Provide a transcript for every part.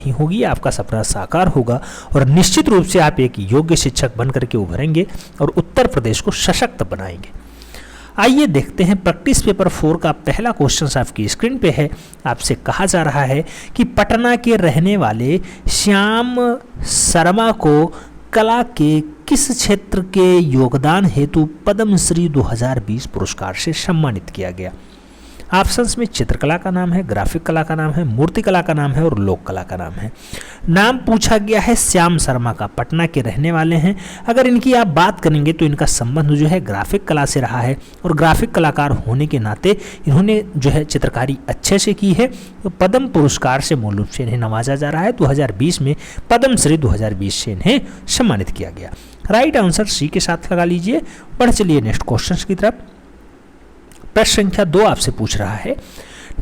ही होगी, आपका सपना साकार होगा और निश्चित रूप से आप एक योग्य शिक्षक बनकर के उभरेंगे और उत्तर प्रदेश को सशक्त बनाएंगे। आइए देखते हैं प्रैक्टिस पेपर 4 का पहला क्वेश्चन आपकी स्क्रीन पे है। आपसे कहा जा रहा है कि पटना के रहने वाले श्याम शर्मा को कला के किस क्षेत्र के योगदान हेतु पद्मश्री 2020 पुरस्कार से सम्मानित किया गया। ऑप्शंस में चित्रकला का नाम है, ग्राफिक कला का नाम है, मूर्ति कला का नाम है और लोक कला का नाम है। नाम पूछा गया है श्याम शर्मा का, पटना के रहने वाले हैं। अगर इनकी आप बात करेंगे तो इनका संबंध जो है ग्राफिक कला से रहा है और ग्राफिक कलाकार होने के नाते इन्होंने जो है चित्रकारी अच्छे से की है। तो पद्म पुरस्कार से मूल रूप से इन्हें नवाजा जा रहा है। 2020 में पद्मश्री 2020 से इन्हें सम्मानित किया गया। राइट आंसर सी के साथ लगा लीजिए। बढ़ चलिए नेक्स्ट क्वेश्चन की तरफ। प्रश्न संख्या 2 आपसे पूछ रहा है,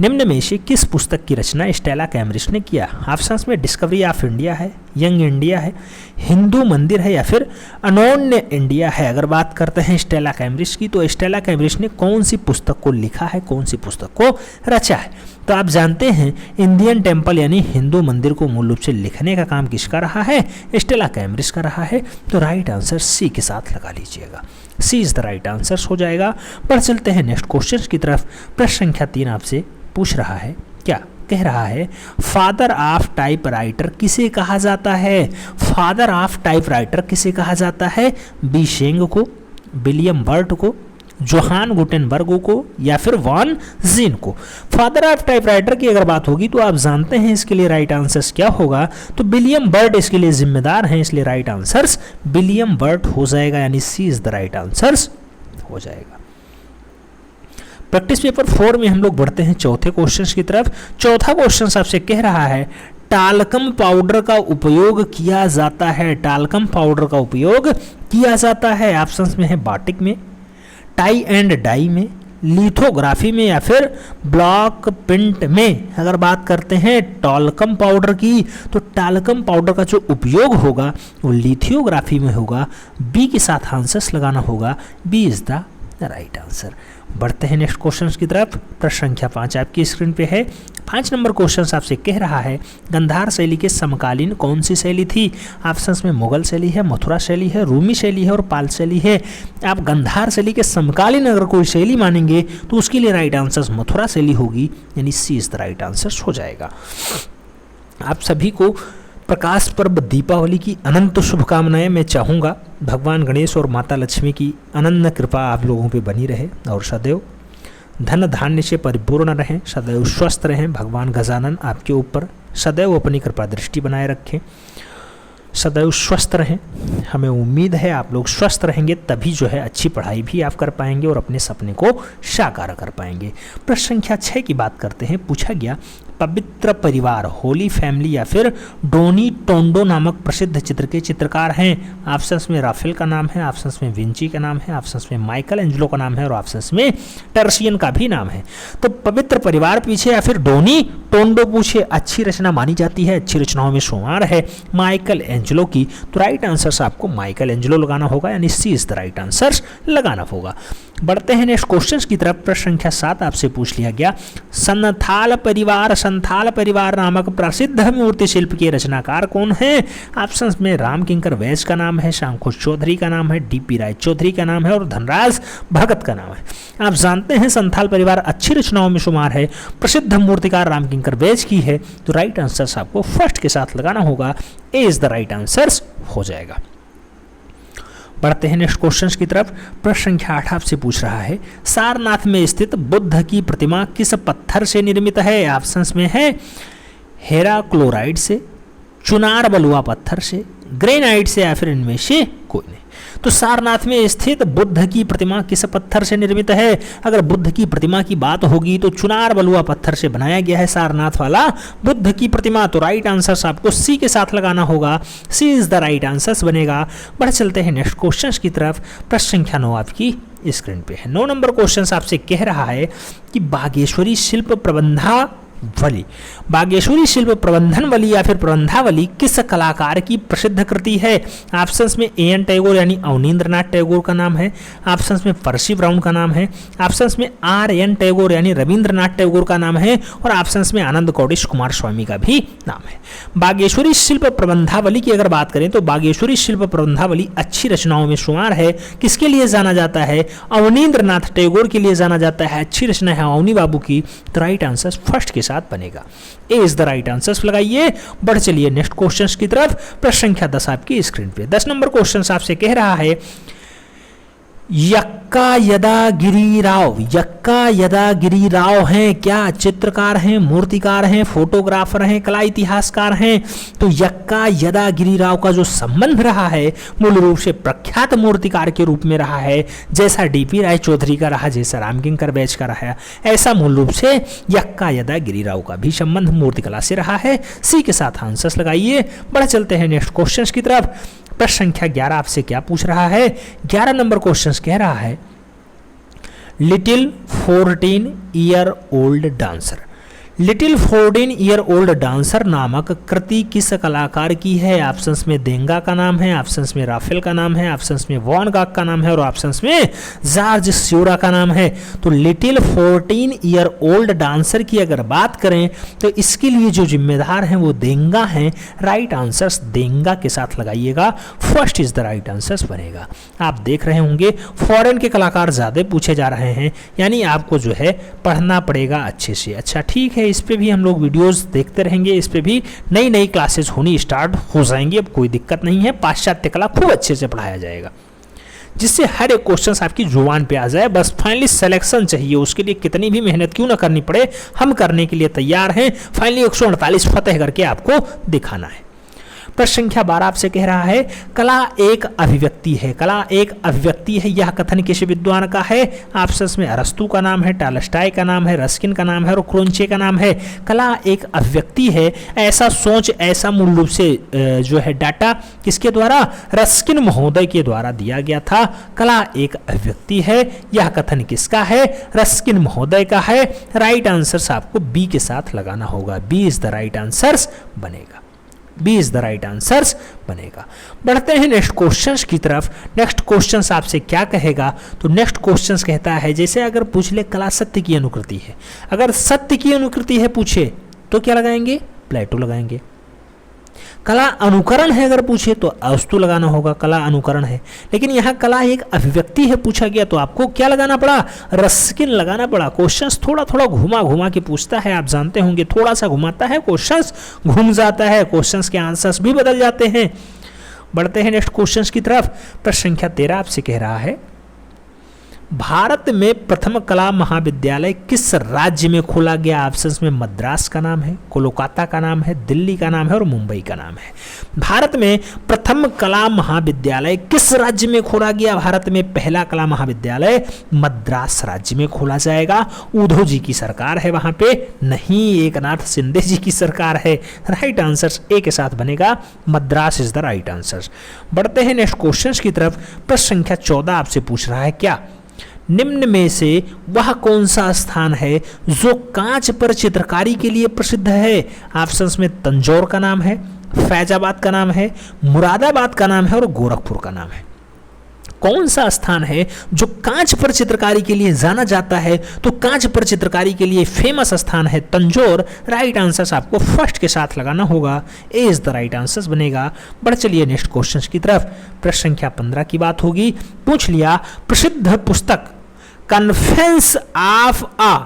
निम्न में से किस पुस्तक की रचना स्टेला कैम्ब्रिज ने किया। ऑप्शंस में डिस्कवरी ऑफ इंडिया है, यंग इंडिया है, हिंदू मंदिर है या फिर अनोन्य इंडिया है। अगर बात करते हैं स्टेला कैम्ब्रिज की तो स्टेला कैम्ब्रिज ने कौन सी पुस्तक को लिखा है, कौन सी पुस्तक को रचा है। तो आप जानते हैं इंडियन टेम्पल यानी हिंदू मंदिर को मूल रूप से लिखने का काम किसका रहा है, स्टेला कैम्ब्रिज का रहा है। तो राइट आंसर सी के साथ लगा लीजिएगा। सी इज द राइट आंसर हो जाएगा। बढ़ चलते हैं नेक्स्ट क्वेश्चन की तरफ। प्रश्न संख्या 3 आपसे पूछ रहा है, क्या कह रहा है, फादर ऑफ टाइपराइटर किसे कहा जाता है। फादर ऑफ टाइपराइटर किसे कहा जाता है, बी शेंग को, विलियम बर्ट को, जोहान गुटेनबर्ग को या फिर वॉन जीन को। फादर ऑफ टाइपराइटर की अगर बात होगी तो आप जानते हैं इसके लिए राइट आंसर क्या होगा। तो विलियम बर्ट इसके लिए जिम्मेदार हैं, इसलिए राइट आंसर विलियम बर्ट हो जाएगा, यानी सी इज द राइट आंसर हो जाएगा। प्रैक्टिस पेपर 4 में हम लोग बढ़ते हैं चौथे क्वेश्चन की तरफ। चौथा क्वेश्चन आपसे कह रहा है, टाल्कम पाउडर का उपयोग किया जाता है। टाल्कम पाउडर का उपयोग किया जाता है। ऑप्शंस में है बाटिक में, टाई एंड डाई में, लिथोग्राफी में या फिर ब्लॉक प्रिंट में। अगर बात करते हैं टाल्कम पाउडर की तो टाल्कम पाउडर का जो उपयोग होगा वो लिथोग्राफी में होगा। बी के साथ आंसर्स लगाना होगा, B is the right answer. बढ़ते हैं नेक्स्ट क्वेश्चन की तरफ। प्रश्न संख्या 5 आपकी स्क्रीन पे है। 5 नंबर क्वेश्चन आपसे कह रहा है, गंधार शैली के समकालीन कौन सी शैली थी। ऑप्शंस में मुगल शैली है, मथुरा शैली है, रूमी शैली है और पाल शैली है। आप गंधार शैली के समकालीन अगर कोई शैली मानेंगे तो उसके लिए राइट आंसर मथुरा शैली होगी, यानी सी इज द राइट आंसर हो जाएगा। आप सभी को प्रकाश पर्व दीपावली की अनंत शुभकामनाएं मैं चाहूँगा। भगवान गणेश और माता लक्ष्मी की अनन्य कृपा आप लोगों पे बनी रहे और सदैव धन धान्य से परिपूर्ण रहें, सदैव स्वस्थ रहें। भगवान गजानन आपके ऊपर सदैव अपनी कृपा दृष्टि बनाए रखें, सदैव स्वस्थ रहें। हमें उम्मीद है आप लोग स्वस्थ रहेंगे तभी जो है अच्छी पढ़ाई भी आप कर पाएंगे और अपने सपने को साकार कर पाएंगे। प्रश्न संख्या 6 की बात करते हैं। पूछा गया, पवित्र परिवार होली फैमिली या फिर डोनी टोंडो नामक प्रसिद्ध चित्र के चित्रकार हैं। ऑप्शंस में राफेल का नाम है, ऑप्शंस में विंची का नाम है, ऑप्शंस में माइकल एंजेलो का नाम है और ऑप्शंस में टर्सियन का भी नाम है। तो पवित्र परिवार पूछे या फिर डोनी टोंडो पूछे, अच्छी रचना मानी जाती है, अच्छी रचनाओं में शुमार है माइकल एंजेलो की। तो राइट आंसर आपको माइकल एंजेलो लगाना होगा, यानी सी इज द राइट आंसर लगाना होगा। बढ़ते हैं नेक्स्ट क्वेश्चन की तरफ। प्रश्न संख्या 7 आपसे पूछ लिया गया, संथाल परिवार नामक प्रसिद्ध मूर्ति शिल्प के रचनाकार कौन है। ऑप्शंस में राम किंकर वैज का नाम है, शंकुश चौधरी का नाम है, डीपी राय चौधरी का नाम है और धनराज भगत का नाम है। आप जानते हैं संथाल परिवार अच्छी रचनाओं में शुमार है, प्रसिद्ध मूर्तिकार राम किंकर वैज की है। तो राइट आंसर आपको फर्स्ट के साथ लगाना होगा, ए इज द राइट आंसर हो जाएगा। बढ़ते हैं नेक्स्ट क्वेश्चन की तरफ। प्रश्न संख्या 8 आपसे पूछ रहा है, सारनाथ में स्थित बुद्ध की प्रतिमा किस पत्थर से निर्मित है। ऑप्शंस में है हेराक्लोराइड से, चुनार बलुआ पत्थर से, ग्रेनाइट से या फिर इनमें से कोई नहीं। तो सारनाथ में स्थित बुद्ध की प्रतिमा किस पत्थर से निर्मित है। अगर बुद्ध की प्रतिमा की बात होगी तो चुनार बलुआ पत्थर से बनाया गया है सारनाथ वाला बुद्ध की प्रतिमा। तो राइट आंसर आपको सी के साथ लगाना होगा, सी इज द राइट आंसर बनेगा। बढ़ चलते हैं नेक्स्ट क्वेश्चन की तरफ। प्रश्न संख्या 9 आपकी स्क्रीन पे है। 9 नंबर क्वेश्चन आपसे कह रहा है कि बागेश्वरी शिल्प प्रबंधा वली। बागेश्वरी शिल्प प्रबंधन वली या फिर प्रबंधावली किस कलाकार की प्रसिद्ध कृति है? ऑप्शंस में A.N. टैगोर यानी अवनींद्रनाथ टैगोर का नाम है, ऑप्शंस में पर्सी ब्राउन का नाम है, ऑप्शंस में R.N. टैगोर यानी रविंद्रनाथ टैगोर का नाम है और ऑप्शंस में आनंद कौटिश कुमार स्वामी का भी नाम है। बागेश्वरी शिल्प प्रबंधावली की अगर बात करें तो बागेश्वरी शिल्प प्रबंधावली अच्छी रचनाओं में शुमार है। किसके लिए जाना जाता है? अवनींद्रनाथ टैगोर के लिए जाना जाता है। अच्छी रचना है अवनी बाबू की। तो राइट आंसर फर्स्ट के साथ बनेगा, ए इज द राइट आंसर लगाइए। बढ़ चलिए नेक्स्ट क्वेश्चन की तरफ। प्रश्न संख्या 10 आपकी स्क्रीन पे। 10 नंबर क्वेश्चन आपसे कह रहा है यक्का यदा गिरिराव। यक्का यदा गिरिराव हैं क्या? चित्रकार हैं, मूर्तिकार हैं, फोटोग्राफर हैं, कला इतिहासकार हैं? तो यक्का यदा गिरिराव का जो संबंध रहा है मूल रूप से प्रख्यात मूर्तिकार के रूप में रहा है, जैसा डीपी राय चौधरी का रहा, जैसा रामकिंकर बैच का रहा, ऐसा मूल रूप से यक्का यदा गिरिराव का भी संबंध मूर्तिकला से रहा है। सी के साथ आंसर्स लगाइए। बढ़ चलते हैं नेक्स्ट क्वेश्चन की तरफ। प्रश्न संख्या 11 आपसे क्या पूछ रहा है? 11 नंबर क्वेश्चन कह रहा है little 14 year old dancer. Little 14 year old dancer नामक कृति किस कलाकार की है? ऑप्शंस में देंगा का नाम है, ऑप्शंस में राफेल का नाम है, ऑप्शंस में वॉन गाग का नाम है और ऑप्शंस में जॉर्ज स्यूरा का नाम है। तो लिटिल 14 ईयर ओल्ड डांसर की अगर बात करें तो इसके लिए जो जिम्मेदार हैं वो देंगा हैं। राइट आंसर्स देंगा के साथ लगाइएगा। First is the right answers बनेगा। आप देख रहे होंगे फॉरेन के कलाकार ज़्यादा पूछे जा रहे हैं, यानी आपको जो है पढ़ना पड़ेगा अच्छे से। अच्छा ठीक है, इस पे भी हम लोग वीडियोस देखते रहेंगे, इस पे भी नई नई क्लासेस होनी स्टार्ट हो जाएंगी। अब कोई दिक्कत नहीं है, पाश्चात्य कला खूब अच्छे से पढ़ाया जाएगा, जिससे हर एक क्वेश्चन आपकी जुबान पे आ जाए। बस फाइनली सिलेक्शन चाहिए, उसके लिए कितनी भी मेहनत क्यों ना करनी पड़े, हम करने के लिए तैयार हैं। फाइनली 148 फतेह करके आपको दिखाना है। प्रश्न संख्या 12 आपसे कह रहा है कला एक अभिव्यक्ति है। कला एक अभिव्यक्ति है, यह कथन किस विद्वान का है? ऑप्शंस में अरस्तू का नाम है, टॉलस्टॉय का नाम है, रस्किन का नाम है और क्रोंचे का नाम है। कला एक अभिव्यक्ति है, ऐसा सोच, ऐसा मूल रूप से जो है डाटा किसके द्वारा? रस्किन महोदय के द्वारा दिया गया था। कला एक अभिव्यक्ति है, यह कथन किसका है? रस्किन महोदय का है। राइट आंसर आपको बी के साथ लगाना होगा। B is the right answer बनेगा। B is the right answers बनेगा। बढ़ते हैं नेक्स्ट क्वेश्चंस की तरफ। नेक्स्ट क्वेश्चंस आपसे क्या कहेगा? तो नेक्स्ट क्वेश्चंस कहता है जैसे अगर पूछ ले कला सत्य की अनुकृति है, अगर सत्य की अनुकृति है पूछे तो क्या लगाएंगे? प्लेटो लगाएंगे। कला अनुकरण है अगर पूछे तो अरस्तू लगाना होगा, कला अनुकरण है। लेकिन यहाँ कला एक अभिव्यक्ति है पूछा गया तो आपको क्या लगाना पड़ा? रस्किन लगाना पड़ा। क्वेश्चंस थोड़ा थोड़ा घुमा घुमा के पूछता है, आप जानते होंगे, थोड़ा सा घुमाता है, क्वेश्चंस घूम जाता है, क्वेश्चंस के आंसर्स भी बदल जाते हैं। बढ़ते हैं नेक्स्ट क्वेश्चंस की तरफ। प्रश्न संख्या 13 आपसे कह रहा है भारत में प्रथम कला महाविद्यालय किस राज्य में खोला गया? ऑप्शंस में मद्रास का नाम है, कोलकाता का नाम है, दिल्ली का नाम है और मुंबई का नाम है। भारत में प्रथम कला महाविद्यालय किस राज्य में खोला गया? भारत में पहला कला महाविद्यालय मद्रास राज्य में खोला जाएगा। उद्धव जी की सरकार है वहां पे, नहीं एकनाथ शिंदे जी की सरकार है। राइट आंसर ए के साथ बनेगा। Madras is the right answer. बढ़ते हैं नेक्स्ट क्वेश्चन की तरफ। प्रश्न संख्या 14 आपसे पूछ रहा है क्या निम्न में से वह कौन सा स्थान है जो कांच पर चित्रकारी के लिए प्रसिद्ध है? ऑप्शंस में तंजौर का नाम है, फैजाबाद का नाम है, मुरादाबाद का नाम है और गोरखपुर का नाम है। कौन सा स्थान है जो कांच पर चित्रकारी के लिए जाना जाता है? तो कांच पर चित्रकारी के लिए फेमस स्थान है तंजौर। राइट आंसर आपको फर्स्ट के साथ लगाना होगा। ए इज द राइट आंसर बनेगा। बढ़ चलिए नेक्स्ट क्वेश्चन की तरफ। प्रश्न संख्या 15 की बात होगी। पूछ लिया प्रसिद्ध पुस्तक confessions of a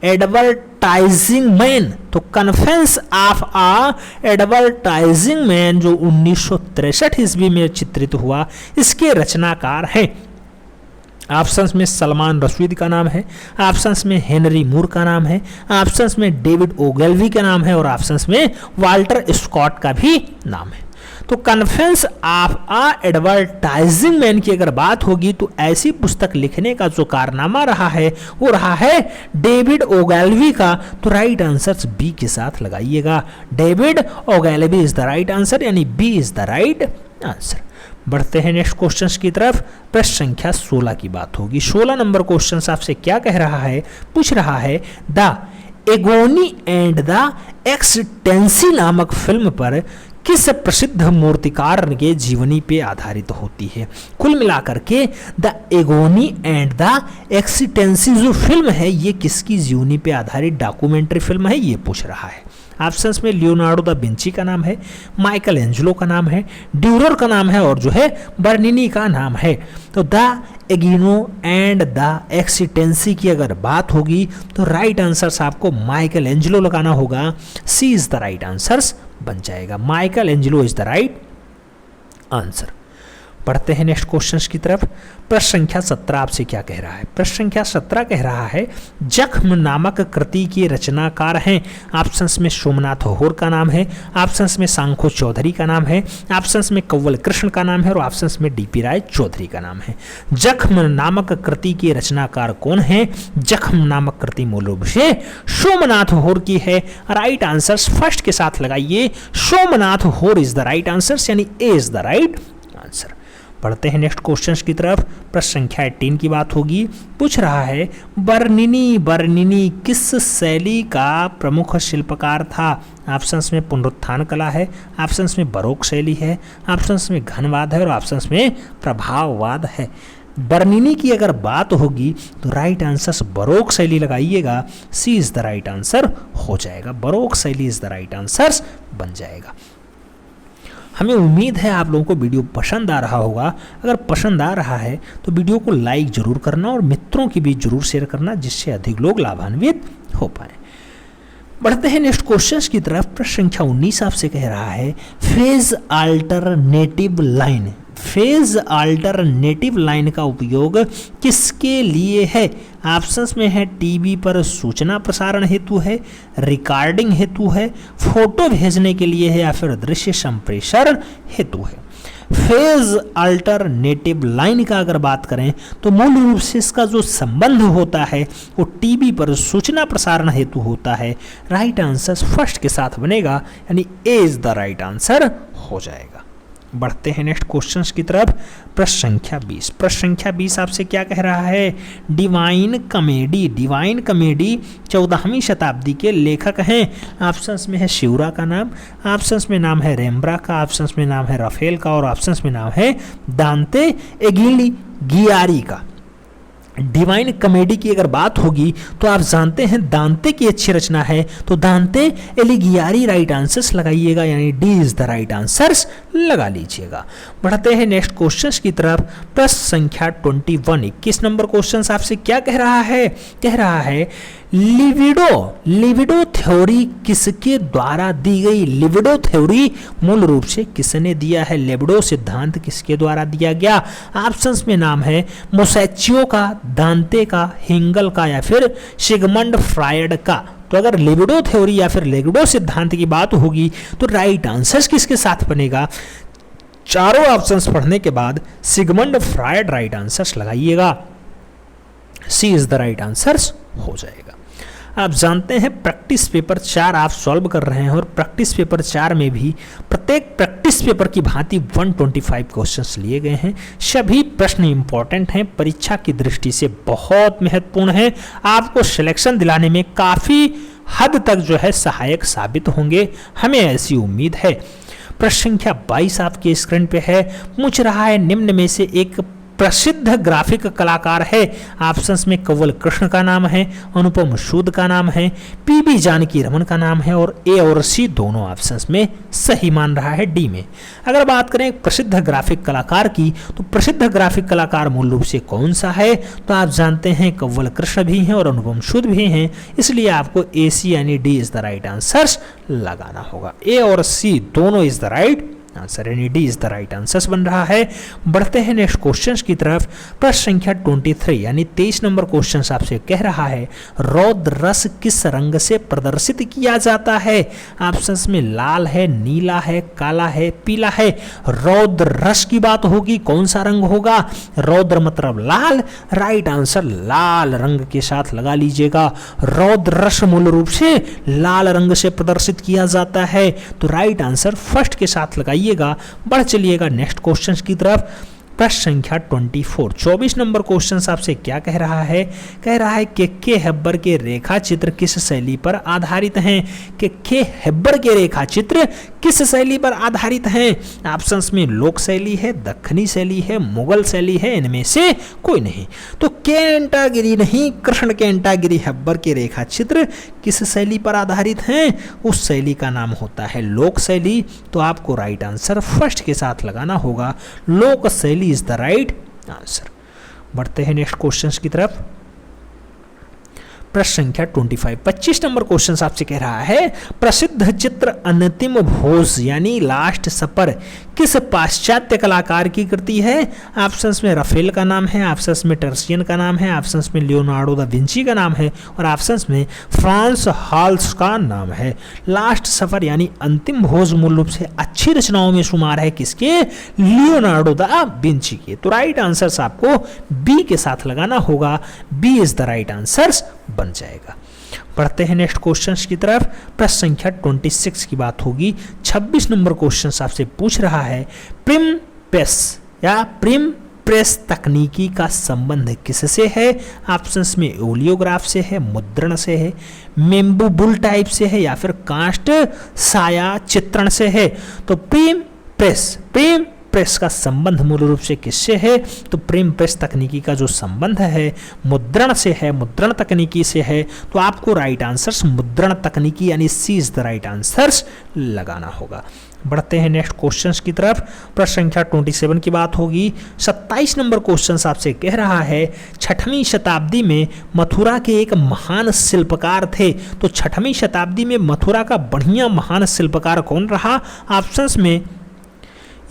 advertising man. तो confessions of a advertising man जो 1963 ईस्वी में चित्रित हुआ, इसके रचनाकार हैं। ऑप्शंस में सलमान रशीद का नाम है, ऑप्शंस में हेनरी मूर का नाम है, ऑप्शंस में डेविड ओगेलवी का नाम है और ऑप्शंस में वाल्टर स्कॉट का भी नाम है। तो confessions of a advertising man की अगर बात होगी तो ऐसी पुस्तक लिखने का जो कारनामा रहा है वो रहा है डेविड ओगेलवी का। तो राइट आंसर बी के साथ लगाइएगा। David Ogilvy is the right answer, यानी B is the right answer. बढ़ते हैं नेक्स्ट क्वेश्चन की तरफ। प्रश्न संख्या 16 की बात होगी। 16 नंबर क्वेश्चन आपसे क्या कह रहा है? पूछ रहा है द एगोनी एंड द एक्सटेंसी नामक फिल्म पर किस प्रसिद्ध मूर्तिकार के जीवनी पे आधारित होती है? कुल मिलाकर के द एगोनी एंड द एक्सटेंसी जो फिल्म है ये किसकी जीवनी पे आधारित डॉक्यूमेंट्री फिल्म है, ये पूछ रहा है। ऑप्शंस में लियोनार्डो दा विंची का नाम है, माइकल एंजेलो का नाम है, ड्यूरर का नाम है और जो है बर्निनी का नाम है। तो द एगिनो एंड द एक्सटेंसी की अगर बात होगी तो राइट आंसर्स आपको माइकल एंजेलो लगाना होगा। सी इज द राइट आंसर्स बन जाएगा। Michael Angelo is the right answer. पढ़ते हैं नेक्स्ट क्वेश्चंस की तरफ। प्रश्न संख्या 17 आपसे क्या कह रहा है? प्रश्न संख्या 17 कह रहा है जख्म नामक कृति के रचनाकार हैं। ऑप्शंस में सोमनाथ होर का नाम है, ऑप्शंस में सांखो चौधरी का नाम है, ऑप्शंस में कंवल कृष्ण का नाम है और ऑप्शंस में डीपी राय चौधरी का नाम है। जख्म नामक कृति के रचनाकार कौन है? जख्म नामक कृति मूल रूप से सोमनाथ होर की है। राइट आंसर्स फर्स्ट के साथ लगाइए, सोमनाथ होर इज द राइट आंसर, यानी A is the right answer. पढ़ते हैं नेक्स्ट क्वेश्चंस की तरफ। प्रश्न संख्या 18 की बात होगी। पूछ रहा है बर्निनी किस शैली का प्रमुख शिल्पकार था? ऑप्शंस में पुनरुत्थान कला है, ऑप्शंस में बरोक शैली है, ऑप्शंस में घनवाद है और ऑप्शंस में प्रभाववाद है। बर्निनी की अगर बात होगी तो राइट आंसर बरोक शैली लगाइएगा। सी इज द राइट आंसर हो जाएगा। बरोक शैली इज द राइट आंसर बन जाएगा। हमें उम्मीद है आप लोगों को वीडियो पसंद आ रहा होगा। अगर पसंद आ रहा है तो वीडियो को लाइक जरूर करना और मित्रों की भी जरूर शेयर करना, जिससे अधिक लोग लाभान्वित हो पाए। बढ़ते हैं नेक्स्ट क्वेश्चंस की तरफ। प्रश्न संख्या 19 आपसे कह रहा है phase alternative line. Phase alternative line का उपयोग किसके लिए है? ऑप्शंस में है टीवी पर सूचना प्रसारण हेतु है, रिकॉर्डिंग हेतु है, फोटो भेजने के लिए है या फिर दृश्य संप्रेषण हेतु है। फेज अल्टरनेटिव लाइन का अगर बात करें तो मूल रूप से इसका जो संबंध होता है वो टीवी पर सूचना प्रसारण हेतु होता है। राइट आंसर फर्स्ट के साथ बनेगा, यानी A is the right answer हो जाएगा। बढ़ते हैं नेक्स्ट क्वेश्चंस की तरफ। प्रश्न संख्या 20। प्रश्न संख्या 20 आपसे क्या कह रहा है? Divine comedy. डिवाइन कॉमेडी 14वीं शताब्दी के लेखक हैं। ऑप्शंस में है शिवरा का नाम, ऑप्शंस में नाम है रेम्ब्रा का, ऑप्शंस में नाम है राफेल का और ऑप्शंस में नाम है दांते एलिगियारी का। डिवाइन कॉमेडी की अगर बात होगी तो आप जानते हैं दांते की अच्छी रचना है, तो दांते एलिगियारी राइट आंसर्स लगाइएगा, यानी D is the right answers लगा लीजिएगा। बढ़ते हैं नेक्स्ट क्वेश्चंस की तरफ। प्रश्न संख्या 21 21 नंबर क्वेश्चन आपसे क्या कह रहा है? कह रहा है लिबिडो थ्योरी किसके द्वारा दी गई? लिबिडो थ्योरी मूल रूप से किसने दिया है? लिबिडो सिद्धांत किसके द्वारा दिया गया? ऑप्शंस में नाम है मोसैचियो का, दांते का, हेंगल का या फिर सिगमंड फ्रायड का। तो अगर लिबिडो थ्योरी या फिर लिबिडो सिद्धांत की बात होगी तो राइट आंसर किसके साथ बनेगा? चारों ऑप्शंस पढ़ने के बाद सिगमंड फ्रायड राइट आंसर लगाइएगा। सी इज द राइट आंसर हो जाएगा। आप जानते हैं प्रैक्टिस पेपर 4 आप सॉल्व कर रहे हैं और प्रैक्टिस पेपर 4 में भी प्रत्येक प्रैक्टिस पेपर की भांति 125 क्वेश्चंस लिए गए हैं। सभी प्रश्न इंपॉर्टेंट हैं, परीक्षा की दृष्टि से बहुत महत्वपूर्ण है, आपको सिलेक्शन दिलाने में काफ़ी हद तक जो है सहायक साबित होंगे, हमें ऐसी उम्मीद है। प्रश्न संख्या 22 आपके स्क्रीन पे है। पूछ रहा है निम्न में से एक प्रसिद्ध ग्राफिक कलाकार है। ऑप्शंस में कंवल कृष्ण का नाम है, अनुपम सूद का नाम है, पीबी जानकी रमन का नाम है और ए और सी दोनों ऑप्शंस में सही मान रहा है डी में। अगर बात करें प्रसिद्ध ग्राफिक कलाकार की तो प्रसिद्ध ग्राफिक कलाकार मूल रूप से कौन सा है? तो आप जानते हैं कंवल कृष्ण भी हैं और अनुपम सूद भी हैं, इसलिए आपको ए सी यानी D is the right answer लगाना होगा। ए और सी दोनों इज द राइट आंसर, यानी D is the right answer बन रहा है। बढ़ते हैं नेक्स्ट क्वेश्चंस की तरफ। प्रश्न संख्या 23 यानी 23 नंबर क्वेश्चन आपसे कह रहा है रौद्र रस किस रंग से प्रदर्शित किया जाता है? ऑप्शंस में लाल है, नीला है, काला है, पीला है। रौद्र रस की बात होगी, कौन सा रंग होगा? रौद्र मतलब लाल, राइट आंसर लाल रंग के साथ लगा लीजिएगा। रौद्र रस मूल रूप से लाल रंग से प्रदर्शित किया जाता है, तो राइट आंसर फर्स्ट के साथ लगाइए। बढ़ चलिएगा नेक्स्ट क्वेश्चन की तरफ। प्रश्न संख्या 24, 24 नंबर क्वेश्चन आपसे क्या कह रहा है? कह रहा है के हेब्बर के रेखा चित्र किस शैली पर आधारित हैं? के हेब्बर के रेखा चित्र किस शैली पर आधारित हैं? ऑप्शंस में लोक शैली है, दक्षिणी शैली है, मुगल शैली है, इनमें से कोई नहीं। तो कैंटागिरी नहीं, कृष्ण कैंटागिरी हेब्बर के रेखा चित्र किस शैली पर आधारित हैं? उस शैली का नाम होता है लोक शैली। तो आपको राइट आंसर फर्स्ट के साथ लगाना होगा, लोक शैली इज द राइट आंसर। बढ़ते हैं नेक्स्ट क्वेश्चन की तरफ। प्रश्न संख्या 25, 25 नंबर क्वेश्चन आपसे कह रहा है प्रसिद्ध चित्र अंतिम भोज यानी लास्ट सपर किस पाश्चात्य कलाकार की कृति है? ऑप्शंस में रफेल का नाम है, ऑप्शंस में टर्सियन का नाम है, ऑप्शंस में लियोनार्डो दा विंची का नाम है और ऑप्शंस में फ्रांस हाल्स का नाम है। लास्ट सफर यानी अंतिम भोज मूल रूप से अच्छी रचनाओं में शुमार है किसके? लियोनार्डो दा विंची के। तो राइट आंसर आपको बी के साथ लगाना होगा, B is the right answer बन जाएगा। पढ़ते हैं नेक्स्ट क्वेश्चंस की तरफ। प्रश्न संख्या 26 की बात होगी। 26 नंबर क्वेश्चन आपसे पूछ रहा है प्रिम प्रेस या प्रिम प्रेस तकनीकी का संबंध किससे है? ऑप्शंस में ओलियोग्राफ से है, मुद्रण से है, मेम्बू बुल टाइप से है या फिर कांस्ट साया चित्रण से है। तो प्रिम प्रेस का संबंध मूल रूप से किससे है? तो प्रिम प्रेस तकनीकी का जो संबंध है मुद्रण से है, मुद्रण तकनीकी से है। तो आपको राइट आंसर मुद्रण तकनीकी यानी सी इज द राइट आंसर लगाना होगा। बढ़ते हैं नेक्स्ट क्वेश्चंस की तरफ। प्रश्न संख्या 27 की बात होगी। 27 नंबर क्वेश्चन आपसे कह रहा है 6वीं शताब्दी में मथुरा के एक महान शिल्पकार थे। तो 6वीं शताब्दी में मथुरा का बढ़िया महान शिल्पकार कौन रहा? ऑप्शंस में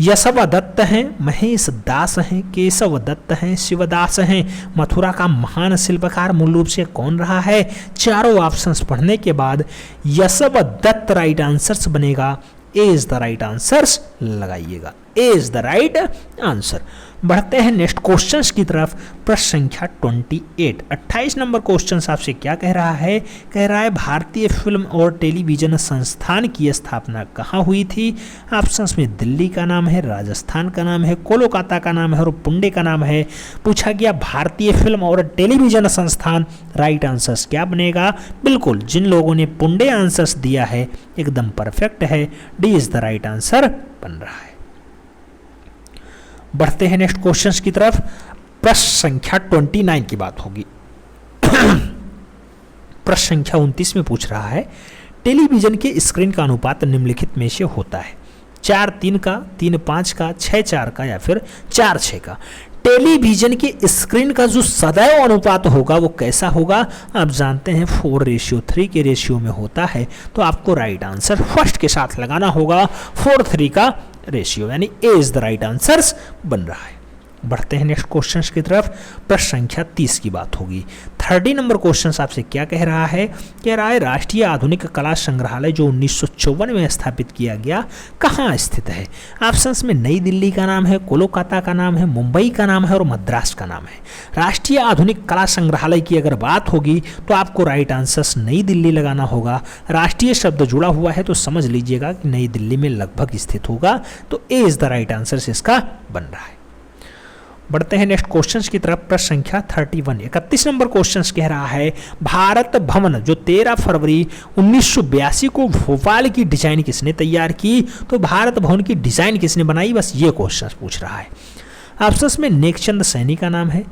यशव दत्त हैं, महेश दास हैं, केशव दत्त हैं, शिवदास हैं। मथुरा का महान शिल्पकार मूल रूप से कौन रहा है? चारों ऑप्शंस पढ़ने के बाद यशव दत्त राइट आंसर बनेगा, ए इज द राइट आंसर लगाइएगा, ए इज द राइट आंसर। बढ़ते हैं नेक्स्ट क्वेश्चंस की तरफ। प्रश्न संख्या 28, 28 नंबर क्वेश्चन आपसे क्या कह रहा है? कह रहा है भारतीय फिल्म और टेलीविजन संस्थान की स्थापना कहाँ हुई थी? ऑप्शंस में दिल्ली का नाम है, राजस्थान का नाम है, कोलकाता का नाम है और पुणे का नाम है। पूछा गया भारतीय फिल्म और टेलीविजन संस्थान, राइट आंसर क्या बनेगा? बिल्कुल जिन लोगों ने पुणे आंसर्स दिया है एकदम परफेक्ट है, D is the right answer बन रहा है। बढ़ते हैं नेक्स्ट क्वेश्चंस की तरफ। प्रश्न संख्या 29 की बात होगी। प्रश्न संख्या 29 में पूछ रहा है टेलीविजन के स्क्रीन का अनुपात निम्नलिखित में से होता है? 4:3 का, 3:5 का, 6:4 का या फिर 4:6 का। टेलीविजन के स्क्रीन का जो सदैव अनुपात होगा वो कैसा होगा? आप जानते हैं 4:3 के रेशियो में होता है। तो आपको राइट आंसर फर्स्ट के साथ लगाना होगा, 4:3 का रेशियो यानी A is the right answer बन रहा है। बढ़ते हैं नेक्स्ट क्वेश्चंस की तरफ। प्रश्न संख्या 30 की बात होगी। 30 नंबर क्वेश्चन आपसे क्या कह रहा है? कह रहा है राष्ट्रीय आधुनिक कला संग्रहालय जो 1954 में स्थापित किया गया कहाँ स्थित है? ऑप्शंस में नई दिल्ली का नाम है, कोलकाता का नाम है, मुंबई का नाम है और मद्रास का नाम है। राष्ट्रीय आधुनिक कला संग्रहालय की अगर बात होगी तो आपको राइट आंसर नई दिल्ली लगाना होगा। राष्ट्रीय शब्द जुड़ा हुआ है तो समझ लीजिएगा कि नई दिल्ली में लगभग स्थित होगा। तो ए इज द राइट आंसर इसका बन रहा है। बढ़ते हैं नेक्स्ट क्वेश्चंस की तरफ। प्रश्न संख्या 31, 31 नंबर क्वेश्चंस कह रहा है भारत भवन जो 13 फरवरी 1982 को भोपाल की डिजाइन किसने तैयार की? तो भारत भवन की डिजाइन किसने बनाई? बस ये क्वेश्चन पूछ रहा है। ऑप्शंस में नेकचंद सैनी का नाम है,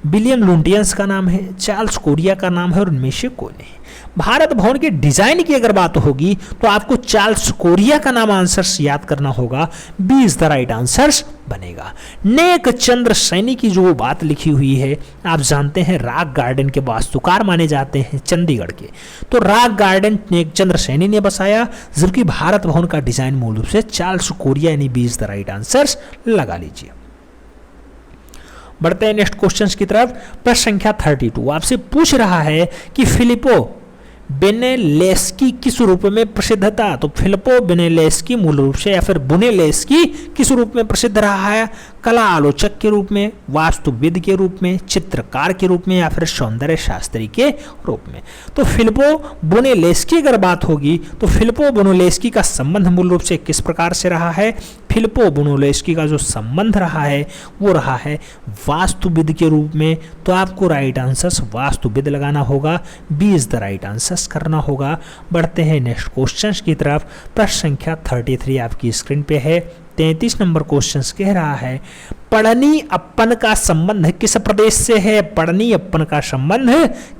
विलियम लुटियंस का नाम है, चार्ल्स कोरिया का नाम है और इनमें से कोई नहीं। भारत भवन के डिजाइन की अगर बात होगी तो आपको चार्ल्स कोरिया का नाम आंसर याद करना होगा, B is the right answer बनेगा। नेकचंद सैनी की जो बात लिखी हुई है, आप जानते हैं रॉक गार्डन के वास्तुकार माने जाते हैं चंडीगढ़ के। तो रॉक गार्डन नेकचंद सैनी ने बसाया, जबकि भारत भवन का डिजाइन मूल रूप से चार्ल्स कोरिया यानी B is the right answer लगा लीजिए। बढ़ते हैं नेक्स्ट क्वेश्चंस की तरफ। प्रश्न संख्या 32 आपसे पूछ रहा है कि फिलिपो बेनेलेस्की किस रूप में प्रसिद्ध था? तो फिलिपो बेनेलेस्की मूल रूप से या फिर बुनेलेस्की किस रूप में प्रसिद्ध रहा है? कला आलोचक के रूप में, वास्तुविद के रूप में, चित्रकार के रूप में या फिर सौंदर्य शास्त्री के रूप में। तो फिलिपो बुनेलेस्की अगर बात होगी तो फिलिपो बुनेलेस्की का संबंध मूल रूप से किस प्रकार से रहा है? फिलिपो ब्रुनोलेस्की का जो संबंध रहा है वो रहा है वास्तुविद के रूप में। तो आपको राइट आंसर्स वास्तुविद लगाना होगा, B is the right answers करना होगा। बढ़ते हैं नेक्स्ट क्वेश्चंस की तरफ। प्रश्न संख्या 33 आपकी स्क्रीन पे है। 33 नंबर क्वेश्चन कह रहा है पढ़नी अपन का संबंध किस प्रदेश से है? पढ़नी अपन का संबंध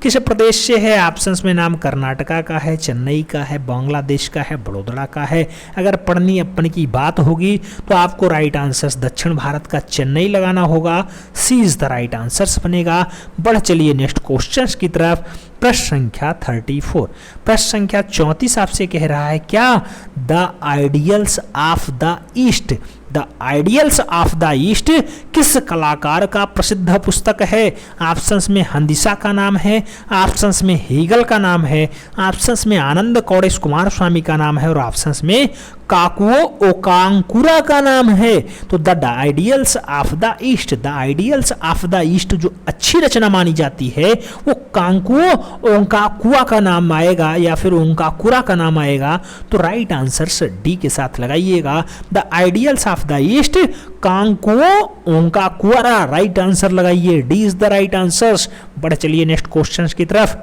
किस प्रदेश से है? ऑप्शंस में नाम कर्नाटका का है, चेन्नई का है, बांग्लादेश का है, बड़ोदरा का है। अगर पढ़नी अपन की बात होगी तो आपको राइट आंसर्स दक्षिण भारत का चेन्नई लगाना होगा, सी इज द राइट आंसर्स बनेगा। बढ़ चलिए नेक्स्ट क्वेश्चन की तरफ। प्रश्न संख्या 34। प्रश्न संख्या 34 आपसे कह रहा है क्या the ideals of the east, the ideals of the east किस कलाकार का प्रसिद्ध पुस्तक है? ऑप्शंस में हंदिसा का नाम है, ऑप्शंस में हीगल का नाम है, ऑप्शंस में आनंद कौड़ेश कुमार स्वामी का नाम है और ऑप्शंस में काकुओ ओकांकुरा का नाम है। तो the ideals of the east, the ideals of the east जो अच्छी रचना मानी जाती है वो कांकुओ ओंकाकुआ का नाम आएगा या फिर ओंकाकुरा का नाम आएगा। तो राइट आंसर डी के साथ लगाइएगा, the ideals of the east कांकुओ ओंकाकुरा, राइट आंसर लगाइए, D is the right answer. बढ़ चलिए नेक्स्ट क्वेश्चन की तरफ।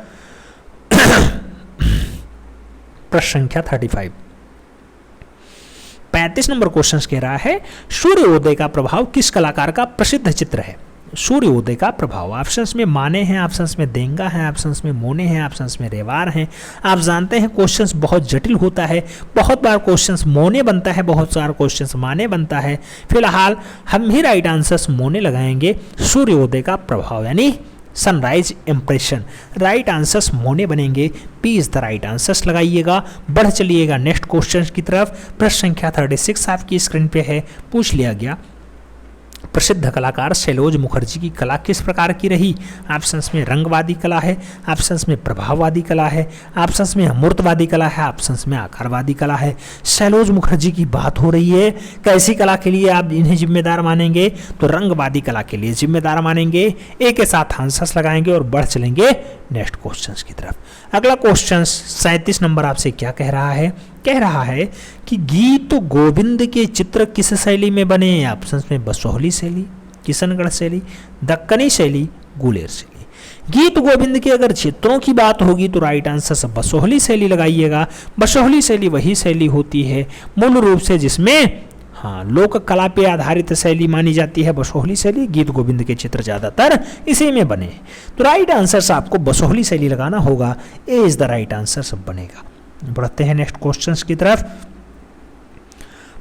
प्रश्न संख्या 35 नंबर क्वेश्चन कह रहा है सूर्योदय का प्रभाव किस कलाकार का प्रसिद्ध चित्र है? सूर्योदय का प्रभाव, ऑप्शंस में माने हैं, ऑप्शंस में देंगा है, ऑप्शंस में मोने हैं, ऑप्शंस में रेवार हैं। आप जानते हैं क्वेश्चंस बहुत जटिल होता है, बहुत बार क्वेश्चंस मोने बनता है, बहुत सारे क्वेश्चंस माने बनता है। फिलहाल हम ही राइट आंसर्स मोने लगाएंगे। सूर्योदय का प्रभाव यानी सनराइज इंप्रेशन, राइट आंसर्स मोने बनेंगे, P is the right answers लगाइएगा। बढ़ चलिएगा नेक्स्ट क्वेश्चन की तरफ। प्रश्न संख्या 36 आपकी स्क्रीन पे है। पूछ लिया गया प्रसिद्ध कलाकार शैलोज मुखर्जी की कला किस प्रकार की रही? ऑप्शंस में रंगवादी कला है, ऑप्शंस में प्रभाववादी कला है, ऑप्शंस में अमूर्तवादी कला है, ऑप्शंस में आकारवादी कला है। शैलोज मुखर्जी की बात हो रही है, कैसी कला के लिए आप इन्हें जिम्मेदार मानेंगे? तो रंगवादी कला के लिए जिम्मेदार मानेंगे। ए के साथ आंसर्स लगाएंगे और बढ़ चलेंगे नेक्स्ट क्वेश्चन की तरफ। अगला क्वेश्चन 37 नंबर आपसे क्या कह रहा है? कह रहा है कि गीत गोविंद के चित्र किस शैली में बने? ऑप्शंस में बसोहली शैली, किशनगढ़ शैली, दक्कनी शैली, गुलेर शैली। गीत गोविंद के अगर चित्रों की बात होगी तो राइट आंसर बसोहली शैली लगाइएगा। बसोहली शैली वही शैली होती है मूल रूप से जिसमें लोक कला पे आधारित शैली मानी जाती है बसोहली शैली। गीत गोविंद के चित्र ज्यादातर इसी में बने। तो राइट आंसर आपको बसोहली शैली लगाना होगा, ए इज द राइट आंसर सब बनेगा। बढ़ते हैं नेक्स्ट क्वेश्चंस की तरफ।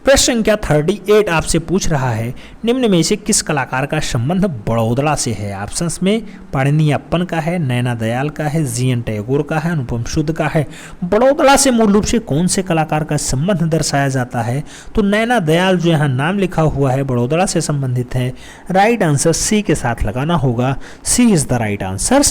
प्रश्न संख्या 38 आपसे पूछ रहा है निम्न में से किस कलाकार का संबंध बड़ौदरा से है? ऑप्शंस में पाणिनि अप्पन का है, नैना दयाल का है, जी.एन. टैगोर का है, अनुपम सुध का है। बड़ौदरा से मूल रूप से कौन से कलाकार का संबंध दर्शाया जाता है? तो नैना दयाल जो यहाँ नाम लिखा हुआ है बड़ौदरा से संबंधित है। राइट आंसर सी के साथ लगाना होगा, सी इज द राइट आंसर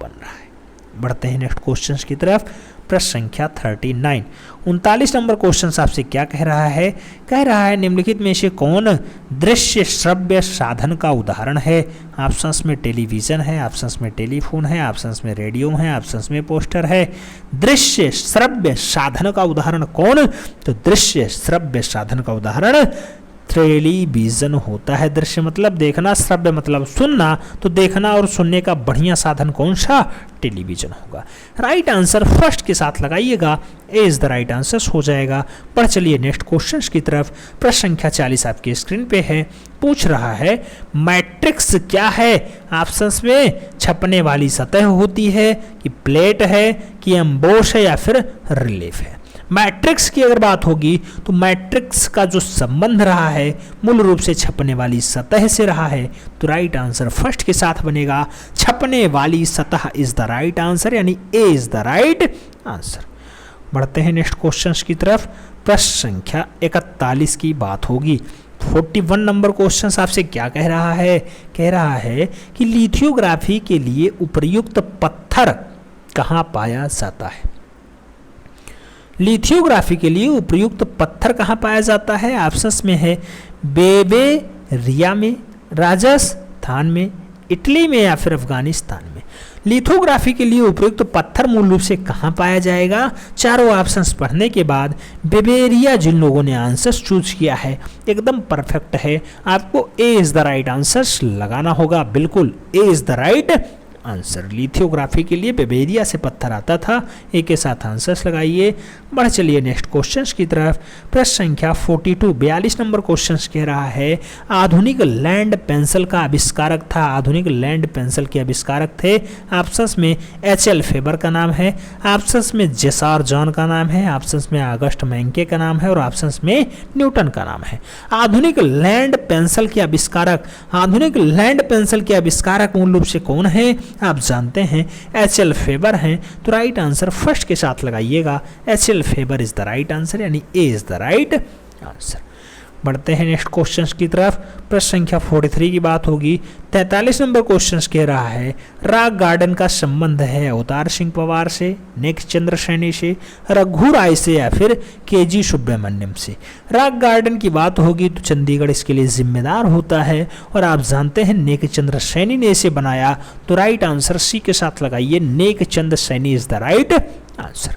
बन रहा है। बढ़ते हैं नेक्स्ट क्वेश्चन की तरफ। प्रश्न संख्या 39 39 नंबर क्वेश्चन आपसे क्या कह रहा है? कह रहा है निम्नलिखित में से कौन दृश्य श्रव्य साधन का उदाहरण है? ऑप्शंस में टेलीविजन है, ऑप्शंस में टेलीफोन है, ऑप्शंस में रेडियो है, ऑप्शंस में पोस्टर है। दृश्य श्रव्य साधन का उदाहरण कौन? तो दृश्य श्रव्य साधन का उदाहरण टेलीविजन होता है। दृश्य मतलब देखना, श्रव्य मतलब सुनना, तो देखना और सुनने का बढ़िया साधन कौन सा? टेलीविजन होगा। राइट आंसर फर्स्ट के साथ लगाइएगा, ए इज द राइट आंसर हो जाएगा। पर चलिए नेक्स्ट क्वेश्चन की तरफ। प्रश्न संख्या 40 आपकी स्क्रीन पे है। पूछ रहा है मैट्रिक्स क्या है? ऑप्शंस में छपने वाली सतह होती है कि प्लेट है कि एम्बोस है या फिर रिलीफ है। मैट्रिक्स की अगर बात होगी तो मैट्रिक्स का जो संबंध रहा है मूल रूप से छपने वाली सतह से रहा है। तो राइट आंसर फर्स्ट के साथ बनेगा, छपने वाली सतह इज द राइट आंसर, यानी A is the right answer. बढ़ते हैं नेक्स्ट क्वेश्चन की तरफ। प्रश्न संख्या 41 की बात होगी। 41 नंबर क्वेश्चन आपसे क्या कह रहा है? कह रहा है कि लिथोग्राफी के लिए उपयुक्त पत्थर कहाँ पाया जाता है? लिथोग्राफी के लिए उपयुक्त पत्थर कहाँ पाया जाता है? ऑप्शंस में है बेबेरिया में, राजस्थान में, इटली में या फिर अफगानिस्तान में। लिथोग्राफी के लिए उपयुक्त पत्थर मूल रूप से कहाँ पाया जाएगा? चारों ऑप्शंस पढ़ने के बाद बेवेरिया जिन लोगों ने आंसर्स चूज किया है एकदम परफेक्ट है, आपको A is the right answers लगाना होगा। बिल्कुल A is the right answer. Lithography के लिए बेवेरिया से पत्थर आता था। ए के साथ आंसर्स लगाइए। बढ़ चलिए नेक्स्ट क्वेश्चंस की तरफ। प्रश्न संख्या 42 42 नंबर क्वेश्चंस कह रहा है आधुनिक लैंड पेंसिल का आविष्कारक था। आधुनिक लैंड पेंसिल के आविष्कारक थे। ऑप्शंस में एच.एल. फेबर का नाम है, ऑप्शंस में जेसार जॉन का नाम है, ऑप्शंस में ऑगस्ट मैंके का नाम है और ऑप्शंस में न्यूटन का नाम है। आधुनिक लैंड पेंसिल के आविष्कारक, आधुनिक लैंड पेंसिल के आविष्कारक मूल रूप से कौन है? आप जानते हैं एच.एल. फेबर हैं। तो राइट आंसर फर्स्ट के साथ लगाइएगा, H L. Faber is the right answer, यानी A is the right answer. बढ़ते हैं नेक्स्ट क्वेश्चंस की तरफ। प्रश्न संख्या 43 की बात होगी। 43 नंबर क्वेश्चंस कह रहा है रॉक गार्डन का संबंध है अवतार सिंह पवार से, नेक चंद्र सैनी से, रघु राय से या फिर के.जी. सुब्रमण्यम से। रॉक गार्डन की बात होगी तो चंडीगढ़ इसके लिए जिम्मेदार होता है और आप जानते हैं नेक चंद्र सैनी ने इसे बनाया। तो राइट आंसर सी के साथ लगाइए, Nek Chand Saini is the right answer.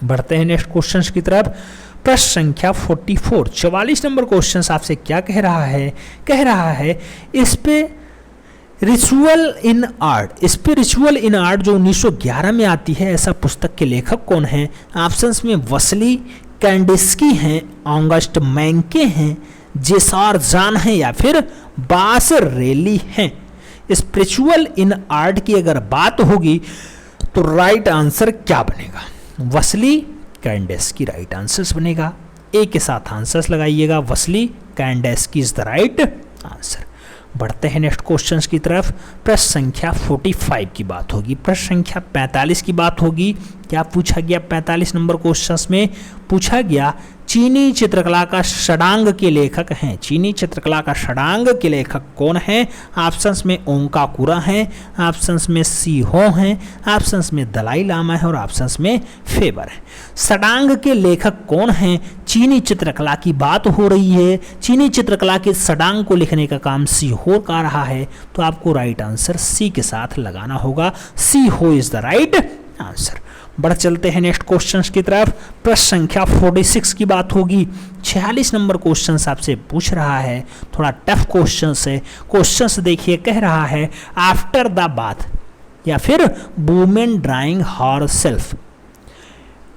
बढ़ते हैं नेक्स्ट क्वेश्चंस की तरफ। प्रश्न संख्या 44 44 नंबर क्वेश्चन आपसे क्या कह रहा है? कह रहा है spiritual in art, spiritual in art जो 1911 में आती है, ऐसा पुस्तक के लेखक कौन है? ऑप्शंस में वसली कैंडिस्की हैं, ऑगस्ट मैंके हैं, जेसार जॉन हैं या फिर बास रेली हैं। स्पिरिचुअल इन आर्ट की अगर बात होगी तो राइट आंसर क्या बनेगा? वसली कैंडेस्की राइट आंसर्स बनेगा। ए के साथ आंसर्स लगाइएगा, वसली कैंडेस्की इज द राइट आंसर। बढ़ते हैं नेक्स्ट क्वेश्चंस की तरफ। प्रश्न संख्या 45 की बात होगी। प्रश्न संख्या 45 की बात होगी। क्या पूछा गया 45 नंबर क्वेश्चंस में? पूछा गया चीनी चित्रकला का षडांग के लेखक हैं। चीनी चित्रकला का षडांग के लेखक कौन हैं? ऑप्शंस में ओंकाकुरा हैं, ऑप्शंस में सी हो हैं, ऑप्शंस में दलाई लामा है और ऑप्शंस में फेबर है। षडांग के लेखक कौन हैं? चीनी चित्रकला की बात हो रही है। चीनी चित्रकला के षडांग को लिखने का काम सी हो का रहा है। तो आपको राइट आंसर सी के साथ लगाना होगा। सी हो इज द राइट आंसर। बढ़ चलते हैं नेक्स्ट क्वेश्चंस की तरफ। प्रश्न संख्या 46 की बात होगी। 46 नंबर क्वेश्चंस आपसे पूछ रहा है, थोड़ा टफ क्वेश्चंस है। क्वेश्चंस देखिए, कह रहा है आफ्टर द बाथ या फिर वुमेन ड्राइंग हरसेल्फ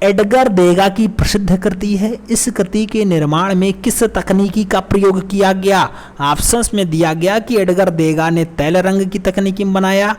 एडगर देगा की प्रसिद्ध कृति है। इस कृति के निर्माण में किस तकनीकी का प्रयोग किया गया? ऑप्शंस में दिया गया कि एडगर देगा ने तैल रंग की तकनीकी में बनाया,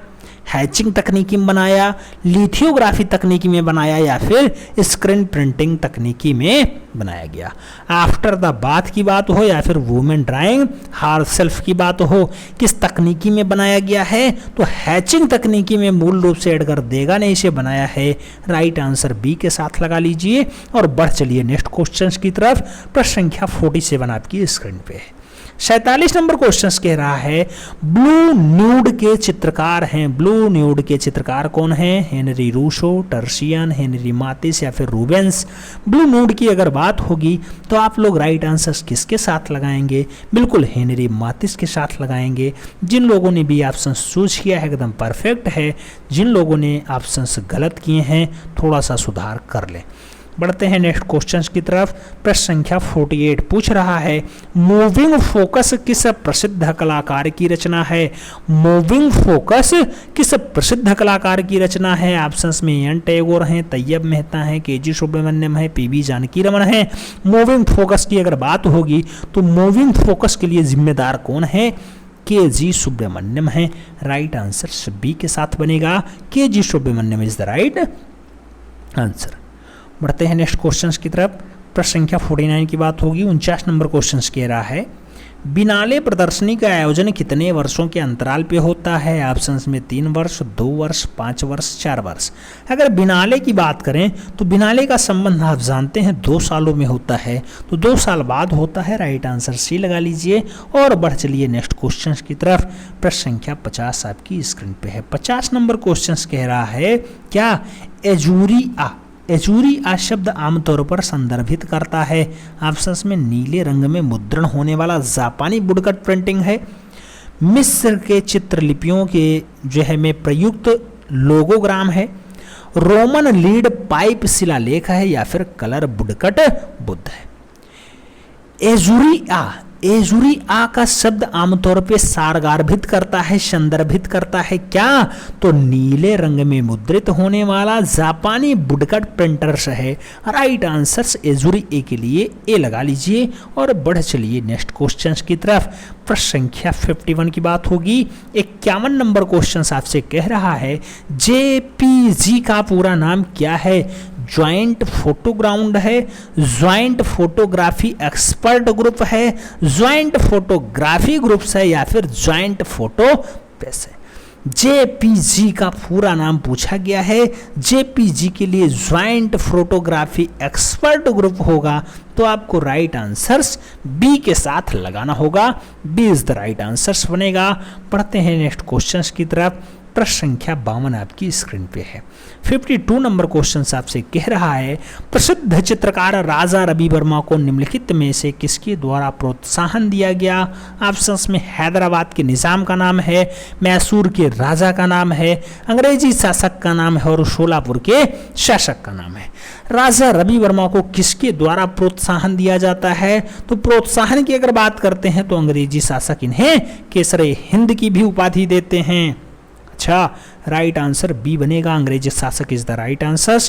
हैचिंग तकनीकी में बनाया, लिथियोग्राफी तकनीकी में बनाया या फिर स्क्रीन प्रिंटिंग तकनीकी में बनाया गया। आफ्टर द बाथ की बात हो या फिर वुमेन ड्राइंग हरसेल्फ की बात हो, किस तकनीकी में बनाया गया है? तो हैचिंग तकनीकी में मूल रूप से एडगर देगा ने इसे बनाया है। राइट आंसर बी के साथ लगा लीजिए और बढ़ चलिए नेक्स्ट क्वेश्चन की तरफ। प्रश्न संख्या 47 आपकी स्क्रीन पे है। 47 नंबर क्वेश्चन कह रहा है ब्लू न्यूड के चित्रकार हैं। ब्लू न्यूड के चित्रकार कौन हैं? हेनरी रूसो, टर्शियन, हेनरी मातिस या फिर रूबेंस। ब्लू न्यूड की अगर बात होगी तो आप लोग राइट आंसर्स किसके साथ लगाएंगे? बिल्कुल हेनरी मातिस के साथ लगाएंगे। जिन लोगों ने भी ऑप्शन चूज किया है एकदम परफेक्ट है। जिन लोगों ने ऑप्शंस गलत किए हैं थोड़ा सा सुधार कर लें। बढ़ते हैं नेक्स्ट क्वेश्चंस की तरफ। प्रश्न संख्या 48 पूछ रहा है मूविंग फोकस किस प्रसिद्ध कलाकार की रचना है? मूविंग फोकस किस प्रसिद्ध कलाकार की रचना है? ऑप्शंस में एन टैगोर हैं, तैयब मेहता हैं, के.जी. सुब्रमण्यम है, पी.बी. जानकी रमन है। मूविंग फोकस की अगर बात होगी तो मूविंग फोकस के लिए जिम्मेदार कौन है? के.जी. सुब्रमण्यम है। राइट आंसर बी के साथ बनेगा, K G. Subramanyan is the right answer. बढ़ते हैं नेक्स्ट क्वेश्चंस की तरफ। प्रश्न संख्या 49 की बात होगी। 49 नंबर क्वेश्चंस कह रहा है बिनाले प्रदर्शनी का आयोजन कितने वर्षों के अंतराल पे होता है? ऑप्शंस में 3 वर्ष, 2 वर्ष, 5 वर्ष, 4 वर्ष। अगर बिनाले की बात करें तो बिनाले का संबंध आप जानते हैं 2 सालों में होता है, तो 2 साल बाद होता है। राइट आंसर सी लगा लीजिए और बढ़ चलिए नेक्स्ट क्वेश्चन की तरफ। प्रश्न संख्या 50 आपकी स्क्रीन पे है। 50 नंबर क्वेश्चन कह रहा है क्या एजूरिया, एजूरिया शब्द आमतौर पर संदर्भित करता है? ऑप्शंस में नीले रंग में मुद्रण होने वाला जापानी वुडकट प्रिंटिंग है, मिस्र के चित्रलिपियों के जो है में प्रयुक्त लोगोग्राम है, रोमन लीड पाइप शिलालेख है, या फिर कलर वुडकट बुद्ध है। एजुरिया का शब्द आमतौर पे सारगार्भित करता है, संदर्भित करता है क्या? तो नीले रंग में मुद्रित होने वाला जापानी वुडकट प्रिंटर्स है। राइट आंसर एजुरी के लिए ए लगा लीजिए और बढ़ चलिए नेक्स्ट क्वेश्चन की तरफ। प्रश्न संख्या 51 की बात होगी। 51 नंबर क्वेश्चन आपसे कह रहा है जेपीजी का पूरा नाम क्या है? ज्वाइंट फोटोग्राउंड है, ज्वाइंट फोटोग्राफी एक्सपर्ट ग्रुप है, ज्वाइंट फोटोग्राफी ग्रुप्स है, या फिर ज्वाइंट फोटो प्रेस है। जेपीजी का पूरा नाम पूछा गया है। जेपीजी के लिए ज्वाइंट फोटोग्राफी एक्सपर्ट ग्रुप होगा, तो आपको राइट आंसर्स बी के साथ लगाना होगा। B is the right answers बनेगा। पढ़ते हैं नेक्स्ट क्वेश्चन की तरफ। प्रश्न संख्या 52 आपकी स्क्रीन पे है। 52 नंबर क्वेश्चन आपसे कह रहा है प्रसिद्ध चित्रकार राजा रवि वर्मा को निम्नलिखित में से किसके द्वारा प्रोत्साहन दिया गया? ऑप्शंस में हैदराबाद के निजाम का नाम है, मैसूर के राजा का नाम है, अंग्रेजी शासक का नाम है, और शोलापुर के शासक का नाम है। राजा रवि वर्मा को किसके द्वारा प्रोत्साहन दिया जाता है? तो प्रोत्साहन की अगर बात करते हैं तो अंग्रेजी शासक इन्हें केसरे हिंद की भी उपाधि देते हैं। अच्छा, राइट आंसर बी बनेगा, अंग्रेजी शासक इज द राइट आंसर।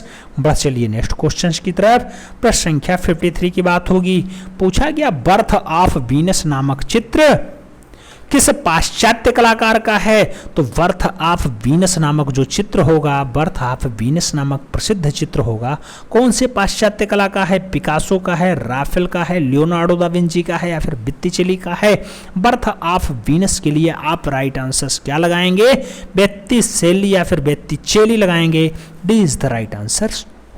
बढ़ चलिए नेक्स्ट क्वेश्चन की तरफ। प्रश्न संख्या 53 की बात होगी। पूछा गया बर्थ ऑफ वीनस नामक चित्र किस पाश्चात्य कलाकार का है? तो बर्थ ऑफ वीनस नामक जो चित्र होगा, बर्थ ऑफ वीनस नामक प्रसिद्ध चित्र होगा, कौन से पाश्चात्य कला का है? पिकासो का है, राफेल का है, लियोनार्डो दा विंची का है, या फिर बित्तिचेली का है? बर्थ ऑफ वीनस के लिए आप राइट आंसर क्या लगाएंगे? बेत्तिचेली या फिर बेत्तिचेली लगाएंगे। D is the right answer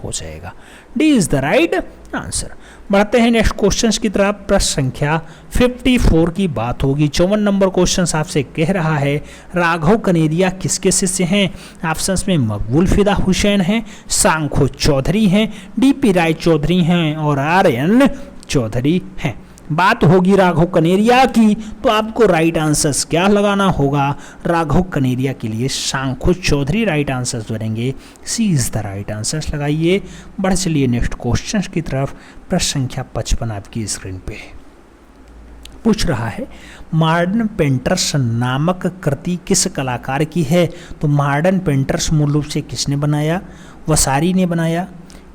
हो जाएगा। D is the right answer. बढ़ते हैं नेक्स्ट क्वेश्चन की तरफ। प्रश्न संख्या 54 की बात होगी। 54 नंबर क्वेश्चन आपसे कह रहा है राघव कनेरिया किसके शिष्य हैं? ऑप्शंस में मकबूल फिदा हुसैन हैं, सांखो चौधरी हैं, डीपी राय चौधरी हैं, और आर्यन चौधरी हैं। बात होगी राघव कनेरिया की, तो आपको राइट आंसर्स क्या लगाना होगा? राघव कनेरिया के लिए सांखो चौधरी राइट आंसर्स बनेंगे। सी इज द राइट आंसर्स लगाइए। बढ़ चलिए नेक्स्ट क्वेश्चन की तरफ। प्रश्न संख्या 55 आपकी स्क्रीन पे है। पूछ रहा है मॉडर्न पेंटर्स नामक कृति किस कलाकार की है? तो मॉडर्न पेंटर्स मूल रूप से किसने बनाया? वसारी ने बनाया,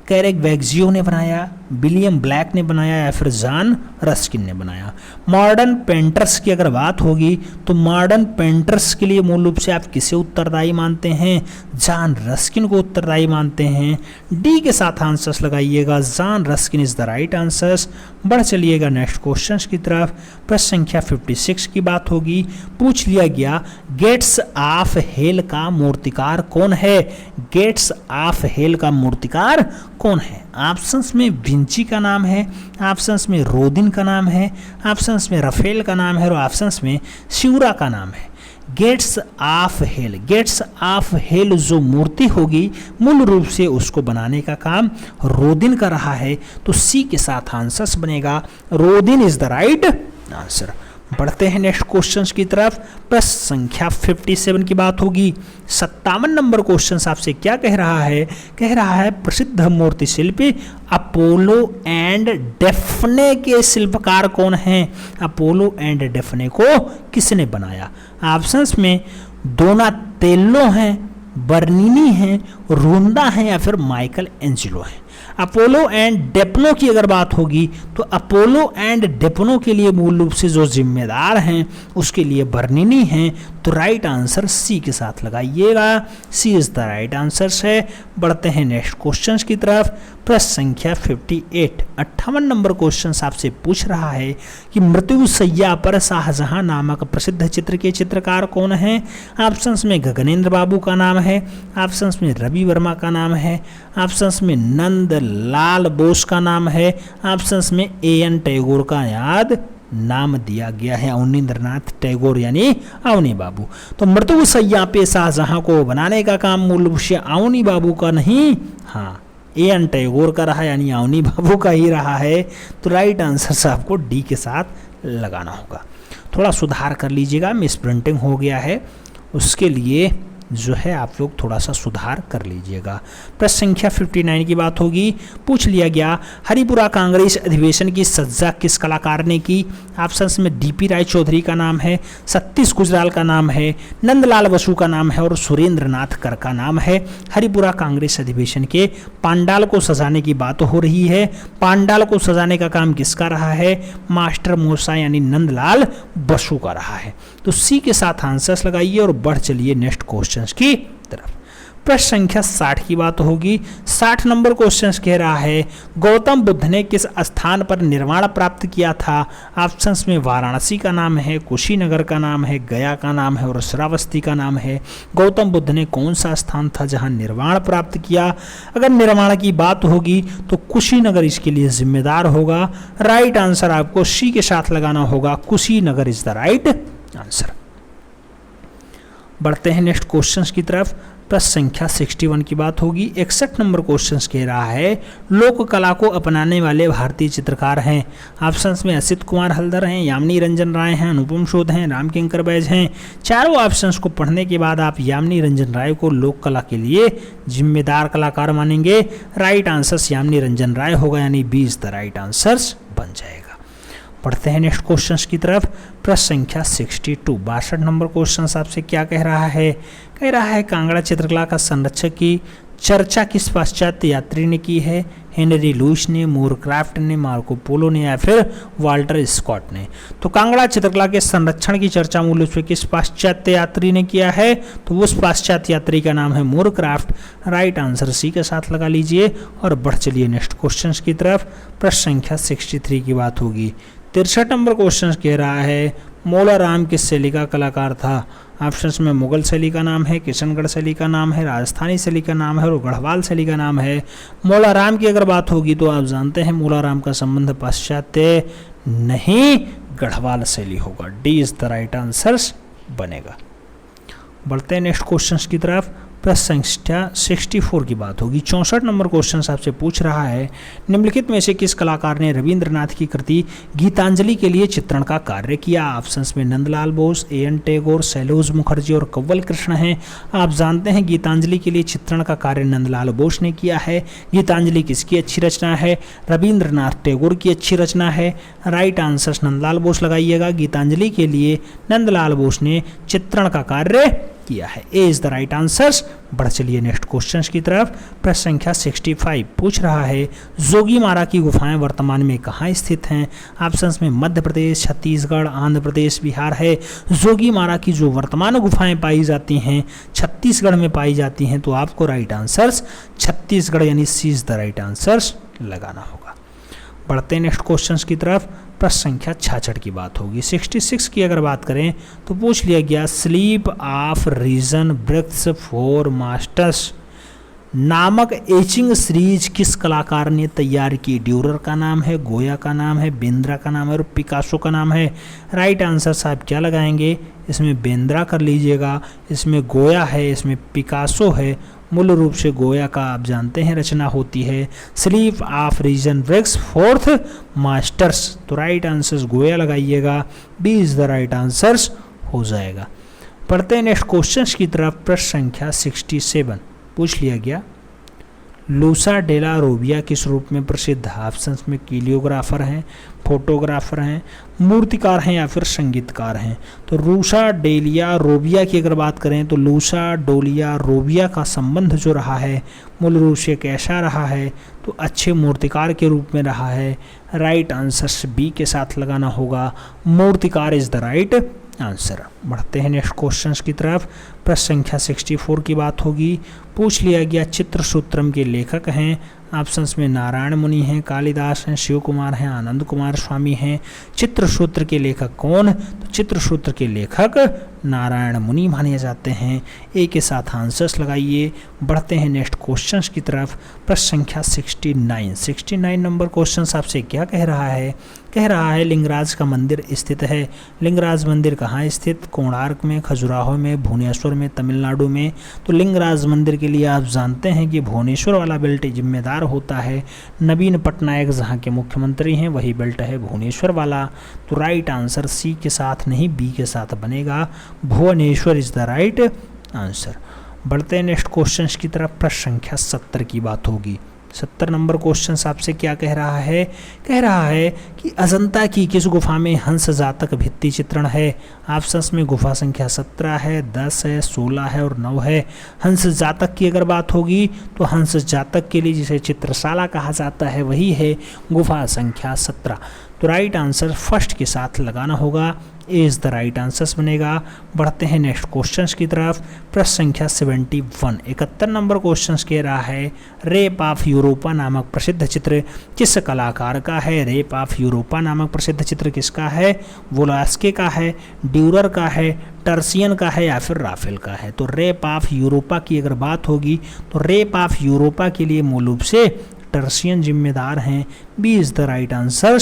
कैरेगवैक्जियो ने बनाया, विलियम ब्लैक ने बनाया, या फिर जॉन रस्किन ने बनाया? मॉडर्न पेंटर्स की अगर बात होगी तो मॉडर्न पेंटर्स के लिए मूल रूप से आप किसे उत्तरदायी मानते हैं? जॉन रस्किन को उत्तरदायी मानते हैं। डी के साथ आंसर्स लगाइएगा। John Ruskin is the right answers. बढ़ चलिएगा नेक्स्ट क्वेश्चन की तरफ। प्रश्न संख्या 56 की बात होगी। पूछ लिया गया गेट्स ऑफ हेल का मूर्तिकार कौन है? गेट्स ऑफ हेल का मूर्तिकार कौन है? ऑप्शंस में विंची का नाम है, ऑप्शंस में रोदिन का नाम है, ऑप्शंस में रफेल का नाम है, और ऑप्शंस में शिवरा का नाम है। Gates of hell, gates of hell जो मूर्ति होगी मूल रूप से उसको बनाने का काम रोदिन का रहा है, तो सी के साथ आंसर्स बनेगा। रोदिन इज द राइट आंसर। बढ़ते हैं नेक्स्ट क्वेश्चन की तरफ। प्रश्न संख्या 57 की बात होगी। 57 नंबर क्वेश्चन आपसे क्या कह रहा है? कह रहा है प्रसिद्ध मूर्ति शिल्पी अपोलो एंड डेफने के शिल्पकार कौन हैं? अपोलो एंड डेफने को किसने बनाया? ऑप्शंस में डोनातेल्लो हैं, बर्निनी हैं, रोंदा हैं, या फिर माइकल एंजेलो हैं। अपोलो एंड डेपनो की अगर बात होगी तो अपोलो एंड डेपनो के लिए मूल रूप से जो जिम्मेदार हैं उसके लिए बर्निनी हैं, तो राइट आंसर सी के साथ लगाइएगा। सी इज द राइट आंसर है। बढ़ते हैं नेक्स्ट क्वेश्चन की तरफ। प्रश्न संख्या 58 58 नंबर क्वेश्चन आपसे पूछ रहा है कि मृत्युशैया पर शाहजहां नामक प्रसिद्ध चित्र के चित्रकार कौन हैं? ऑप्शंस में गगनेंद्र बाबू का नाम है, ऑप्शंस में रवि वर्मा का नाम है, ऑप्शंस में नंद लाल बोस का नाम है, ऑप्शंस में A.N. टैगोर का याद नाम दिया गया है। अवनींद्रनाथ टैगोर यानी अवनी बाबू। तो मृत्युशैया पे शाहजहां को बनाने का काम मूल रूप से अवनी बाबू का नहीं, हाँ ए एन टैगोर का रहा यानी अवनी बाबू का ही रहा है, तो राइट आंसर आपको डी के साथ लगाना होगा। थोड़ा सुधार कर लीजिएगा, मिस प्रिंटिंग हो गया है, उसके लिए जो है आप लोग थोड़ा सा सुधार कर लीजिएगा। प्रश्न संख्या 59 की बात होगी। पूछ लिया गया हरिपुरा कांग्रेस अधिवेशन की सज्जा किस कलाकार ने की? ऑप्शंस में डीपी राय चौधरी का नाम है, सतीश गुजराल का नाम है, नंदलाल बसु का नाम है और सुरेंद्र नाथ कर का नाम है। हरिपुरा कांग्रेस अधिवेशन के पांडाल को सजाने की बात हो रही है। पांडाल को सजाने का काम किसका रहा है? मास्टर मोसा यानी नंदलाल बसु का रहा है। तो सी के साथ आंसर्स लगाइए और बढ़ चलिए नेक्स्ट क्वेश्चन की तरफ। प्रश्न संख्या 60 की बात होगी। 60 नंबर क्वेश्चन कह रहा है गौतम बुद्ध ने किस स्थान पर निर्वाण प्राप्त किया था? ऑप्शंस में वाराणसी का नाम है, कुशीनगर का नाम है, गया का नाम है और श्रावस्ती का नाम है। गौतम बुद्ध ने कौन सा स्थान था जहां निर्वाण प्राप्त किया? अगर निर्वाण की बात होगी तो कुशीनगर इसके लिए जिम्मेदार होगा। राइट आंसर आपको सी के साथ लगाना होगा, Kushinagar is the right answer. बढ़ते हैं नेक्स्ट क्वेश्चंस की तरफ। प्रश्न संख्या 61 की बात होगी। 61 नंबर क्वेश्चंस कह रहा है लोक कला को अपनाने वाले भारतीय चित्रकार हैं। ऑप्शंस में असित कुमार हल्दर हैं, यामिनी रंजन राय हैं, अनुपम शोध हैं, रामकिंकर बैज हैं। चारों ऑप्शंस को पढ़ने के बाद आप यामिनी रंजन राय को लोक कला के लिए जिम्मेदार कलाकार मानेंगे। राइट आंसर यामिनी रंजन राय होगा यानी B is the right answer बन जाएगा। पढ़ते हैं नेक्स्ट क्वेश्चंस की तरफ। प्रश्न संख्या 62 62 नंबर क्वेश्चन आपसे क्या कह रहा है? कह रहा है कांगड़ा चित्रकला का संरक्षक की चर्चा किस पाश्चात्य यात्री ने की है? हेनरी लुइस ने, मूरक्राफ्ट ने, मार्को पोलो ने या फिर वाल्टर स्कॉट ने? तो कांगड़ा चित्रकला के संरक्षण की चर्चा मूल रूप से किस पाश्चात्य यात्री ने किया है? तो उस पाश्चात्य यात्री का नाम है मूरक्राफ्ट। राइट आंसर सी के साथ लगा लीजिए और बढ़ चलिए नेक्स्ट क्वेश्चन की तरफ। प्रश्न संख्या 63 की बात होगी। 63 नंबर क्वेश्चन कह रहा है मोलाराम किस शैली का कलाकार था? ऑप्शंस में मुगल शैली का नाम है, किशनगढ़ शैली का नाम है, राजस्थानी शैली का नाम है और गढ़वाल शैली का नाम है। मोलाराम की अगर बात होगी तो आप जानते हैं मोलाराम का संबंध पाश्चात्य नहीं गढ़वाल शैली होगा। D is the right answer बनेगा। बढ़ते हैं नेक्स्ट क्वेश्चन की तरफ। प्रश्न संख्या 64 की बात होगी। 64 नंबर क्वेश्चन आपसे पूछ रहा है निम्नलिखित में से किस कलाकार ने रविंद्रनाथ की कृति गीतांजलि के लिए चित्रण का कार्य किया? ऑप्शंस में Nandlal Bose, A N Tagore, cellos Mukherjee और कंवल कृष्ण हैं। आप जानते हैं गीतांजलि के लिए चित्रण का कार्य नंदलाल बोस ने किया है। गीतांजलि किसकी अच्छी रचना है? रविंद्रनाथ टैगोर की अच्छी रचना है। राइट आंसर नंदलाल बोस लगाइएगा। गीतांजलि के लिए नंदलाल बोस ने चित्रण का कार्य किया है। ए इज द राइट आंसर। बढ़ चलिए नेक्स्ट क्वेश्चन की तरफ। प्रश्न संख्या 65 पूछ रहा है जोगीमारा की गुफाएं वर्तमान में कहाँ स्थित हैं? ऑप्शंस में मध्य प्रदेश, छत्तीसगढ़, आंध्र प्रदेश, बिहार है। जोगीमारा की जो वर्तमान गुफाएं पाई जाती हैं छत्तीसगढ़ में पाई जाती हैं, तो आपको राइट आंसर छत्तीसगढ़ यानी सी इज द राइट आंसर लगाना होगा। बढ़ते हैं नेक्स्ट क्वेश्चन की तरफ। प्रश्न संख्या 66 की बात होगी। 66 की अगर बात करें तो पूछ लिया गया sleep of reason brings for masters नामक एचिंग सीरीज किस कलाकार ने तैयार की? ड्यूरर का नाम है, गोया का नाम है, बेंद्रा का नाम है और पिकासो का नाम है। राइट आंसर साहब क्या लगाएंगे? इसमें बेंद्रा कर लीजिएगा, इसमें गोया है, इसमें पिकासो है। मूल रूप से गोया का आप जानते हैं रचना होती है sleep of reason brings forth masters. तो राइट आंसर गोया लगाइएगा। B is the right answer हो जाएगा। पढ़ते हैं नेक्स्ट क्वेश्चन की तरफ। प्रश्न संख्या 67 पूछ लिया गया लूसा डेला रोबिया किस रूप में प्रसिद्ध? ऑप्शंस में कीलियोग्राफर हैं, फोटोग्राफर हैं, मूर्तिकार हैं या फिर संगीतकार हैं। तो लूसा डेलिया रोबिया की अगर बात करें तो लूसा डोलिया रोबिया का संबंध जो रहा है मूल रूप से कैसा रहा है? तो अच्छे मूर्तिकार के रूप में रहा है। राइट आंसर बी के साथ लगाना होगा। मूर्तिकार इज द राइट आंसर। बढ़ते हैं नेक्स्ट क्वेश्चंस की तरफ। प्रश्न संख्या 64 की बात होगी। पूछ लिया गया चित्रसूत्रम के लेखक हैं। ऑप्शंस में नारायण मुनि हैं, कालिदास हैं, शिव कुमार हैं, आनंद कुमार स्वामी हैं। चित्रसूत्र के लेखक कौन? तो चित्रसूत्र के लेखक नारायण मुनि माने जाते हैं। ए के साथ आंसर्स लगाइए। बढ़ते हैं नेक्स्ट क्वेश्चंस की तरफ। प्रश्न संख्या 69 नंबर क्वेश्चन आपसे क्या कह रहा है? कह रहा है लिंगराज का मंदिर स्थित है। लिंगराज मंदिर कहाँ स्थित? कोणार्क में, खजुराहो में, भुवनेश्वर में, तमिलनाडु में। तो लिंगराज मंदिर के लिए आप जानते हैं कि भुवनेश्वर वाला बेल्ट जिम्मेदार होता है। नवीन पटनायक जहाँ के मुख्यमंत्री हैं वही बेल्ट है भुवनेश्वर वाला। तो राइट आंसर सी के साथ नहीं बी के साथ बनेगा, Bhubaneswar is the right answer. बढ़ते हैं नेक्स्ट क्वेश्चन की तरफ। प्रश्न संख्या 70 की बात होगी। 70 नंबर क्वेश्चन आपसे क्या कह रहा है? कह रहा है कि अजंता की किस गुफा में हंस जातक भित्ति चित्रण है? ऑप्शंस में गुफा संख्या 17 है, 10 है, 16 है और 9 है। हंस जातक की अगर बात होगी तो हंस जातक के लिए जिसे चित्रशाला कहा जाता है वही है गुफा संख्या 17। तो राइट आंसर फर्स्ट के साथ लगाना होगा, ए इज द राइट आंसर बनेगा। बढ़ते हैं नेक्स्ट क्वेश्चंस की तरफ। प्रश्न संख्या 71 71 नंबर क्वेश्चंस कह रहा है रेप ऑफ यूरोपा नामक प्रसिद्ध चित्र किस कलाकार का है? रेप ऑफ यूरोपा नामक प्रसिद्ध चित्र किसका है? वोलास्के का है, ड्यूरर का है, टर्सियन का है या फिर राफेल का है? तो रेप ऑफ यूरोपा की अगर बात होगी तो रेप ऑफ यूरोपा के लिए मूल रूप से टर्सियन जिम्मेदार हैं। B is the right answer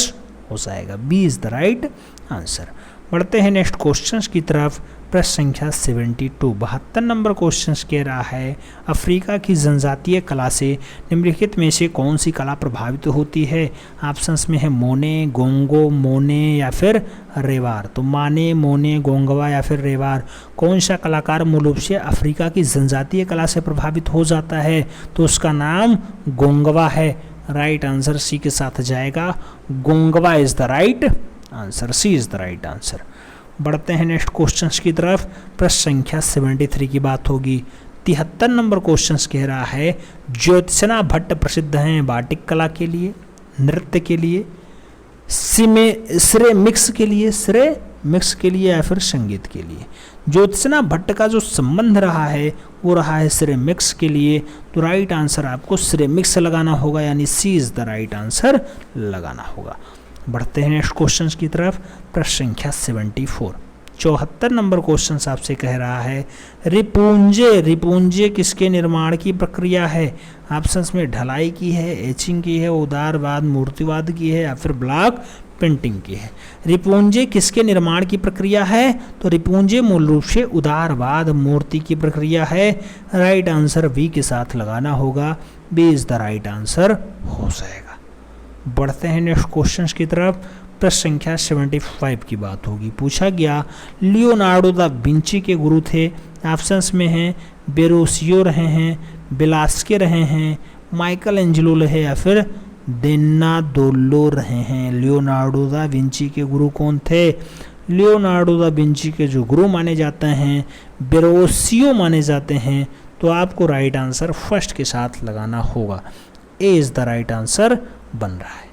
हो जाएगा, B is the right answer. बढ़ते हैं नेक्स्ट क्वेश्चंस की तरफ। प्रश्न संख्या 72 72 नंबर क्वेश्चंस कह रहा है अफ्रीका की जनजातीय कला से निम्नलिखित में से कौन सी कला प्रभावित होती है? ऑप्शंस में है मोने, गोंगो, मोने या फिर रेवार। तो माने, मोने, गोंगवा या फिर रेवार, कौन सा कलाकार मूल रूप से अफ्रीका की जनजातीय कला से प्रभावित हो जाता है? तो उसका नाम गोंगवा है। राइट आंसर सी के साथ जाएगा, Gongwa is the right answer, C is the right answer. बढ़ते हैं नेक्स्ट क्वेश्चंस की तरफ। प्रश्न संख्या 73 की बात होगी। 73 नंबर क्वेश्चंस कह रहा है ज्योत्सना भट्ट प्रसिद्ध हैं बाटिक कला के लिए, नृत्य के लिए, सिरेमिक्स के लिए, सिरेमिक्स के लिए या फिर संगीत के लिए। ज्योत्सना भट्ट का जो संबंध रहा है वो रहा है सिरेमिक्स के लिए। तो राइट आंसर आपको सिरेमिक्स लगाना होगा, यानी सी इज द राइट आंसर लगाना होगा। बढ़ते हैं नेक्स्ट क्वेश्चन की तरफ। प्रश्न संख्या 74 74 नंबर क्वेश्चन आपसे कह रहा है रिपुंजे किसके निर्माण की प्रक्रिया है? ऑप्शंस में ढलाई की है, एचिंग की है, उदारवाद मूर्तिवाद की है या फिर ब्लॉक पेंटिंग की है। रिपुंजे किसके निर्माण की प्रक्रिया है? तो रिपुंजे मूल रूप से उदारवाद मूर्ति की प्रक्रिया है। राइट आंसर बी के साथ लगाना होगा, B is the right answer हो जाएगा। बढ़ते हैं नेक्स्ट क्वेश्चंस की तरफ। प्रश्न संख्या 75 की बात होगी। पूछा गया लियोनार्डो दा विंची के गुरु थे। ऑप्शंस में हैं बेरोसियो रहे हैं, बेलास्के रहे हैं, माइकल एंजेलो रहे या फिर दोनाल्दो रहे हैं। लियोनार्डो दा विंची के गुरु कौन थे? लियोनार्डो दा विंची के जो गुरु माने जाते हैं बेरोसियो माने जाते हैं। तो आपको राइट आंसर फर्स्ट के साथ लगाना होगा, ए इज द राइट आंसर बन रहा है।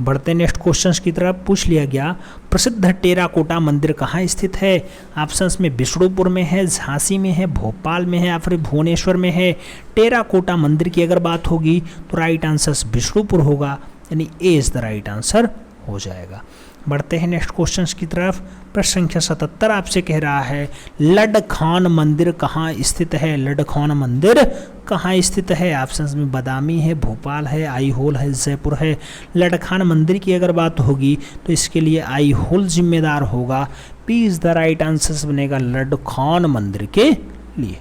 बढ़ते नेक्स्ट क्वेश्चंस की तरफ। पूछ लिया गया प्रसिद्ध टेराकोटा मंदिर कहाँ स्थित है? ऑप्शंस में विष्णुपुर में है, झांसी में है, भोपाल में है या फिर भुवनेश्वर में है। टेराकोटा मंदिर की अगर बात होगी तो राइट आंसर विष्णुपुर होगा, यानी A is the right answer हो जाएगा। बढ़ते हैं नेक्स्ट क्वेश्चंस की तरफ। प्रश्न संख्या 77 आपसे कह रहा है लडखान मंदिर कहाँ स्थित है? लडखान मंदिर कहाँ स्थित है? ऑप्शंस में बादामी है, भोपाल है, आईहोल है, जयपुर है। लडखान मंदिर की अगर बात होगी तो इसके लिए आईहोल जिम्मेदार होगा, P is the right answer बनेगा लडखान मंदिर के लिए।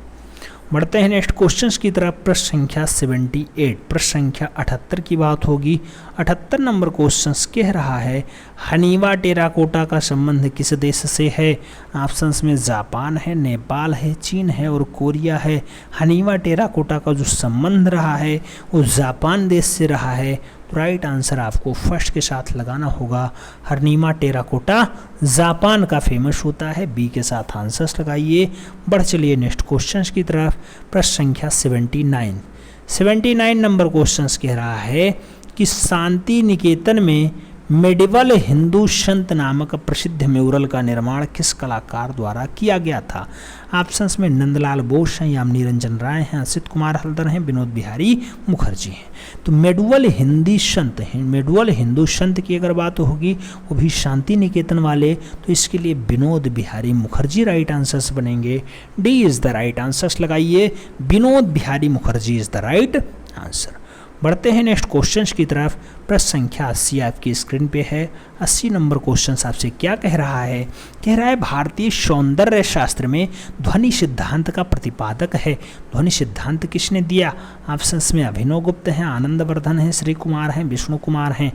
बढ़ते हैं नेक्स्ट क्वेश्चंस की तरफ। प्रश्न संख्या 78 प्रश्न संख्या 78 की बात होगी। 78 नंबर क्वेश्चंस कह रहा है हनीवा टेराकोटा का संबंध किस देश से है? ऑप्शंस में जापान है, नेपाल है, चीन है और कोरिया है। हनीवा टेराकोटा का जो संबंध रहा है वो जापान देश से रहा है। तो राइट आंसर आपको फर्स्ट के साथ लगाना होगा, हनीवा टेराकोटा जापान का फेमस होता है। बी के साथ आंसर्स लगाइए। बढ़ चलिए नेक्स्ट क्वेश्चंस की तरफ। प्रश्न संख्या 79 नंबर क्वेश्चंस कह रहा है कि शांति निकेतन में मेडिवल हिंदू संत नामक प्रसिद्ध म्यूरल का निर्माण किस कलाकार द्वारा किया गया था? ऑप्शंस में नंदलाल बोस हैं, यामिनी रंजन राय हैं, असित कुमार हल्दर हैं, विनोद बिहारी मुखर्जी हैं। तो मेडुअल हिंदी संत हैं, मेडुअल हिंदू संत की अगर बात होगी वो भी शांति निकेतन वाले, तो इसके लिए विनोद बिहारी मुखर्जी राइट आंसर्स बनेंगे। D is the right answers लगाइए, Vinod Bihari Mukherjee is the right answer. बढ़ते हैं नेक्स्ट क्वेश्चन की तरफ। प्रश्न संख्या 80 आपकी स्क्रीन पे है। 80 नंबर क्वेश्चन आपसे क्या कह रहा है? कह रहा है भारतीय सौंदर्य शास्त्र में ध्वनि सिद्धांत का प्रतिपादक है। ध्वनि सिद्धांत किसने दिया? ऑप्शंस में अभिनव गुप्त हैं, आनंदवर्धन हैं, श्री कुमार हैं, विष्णु कुमार हैं।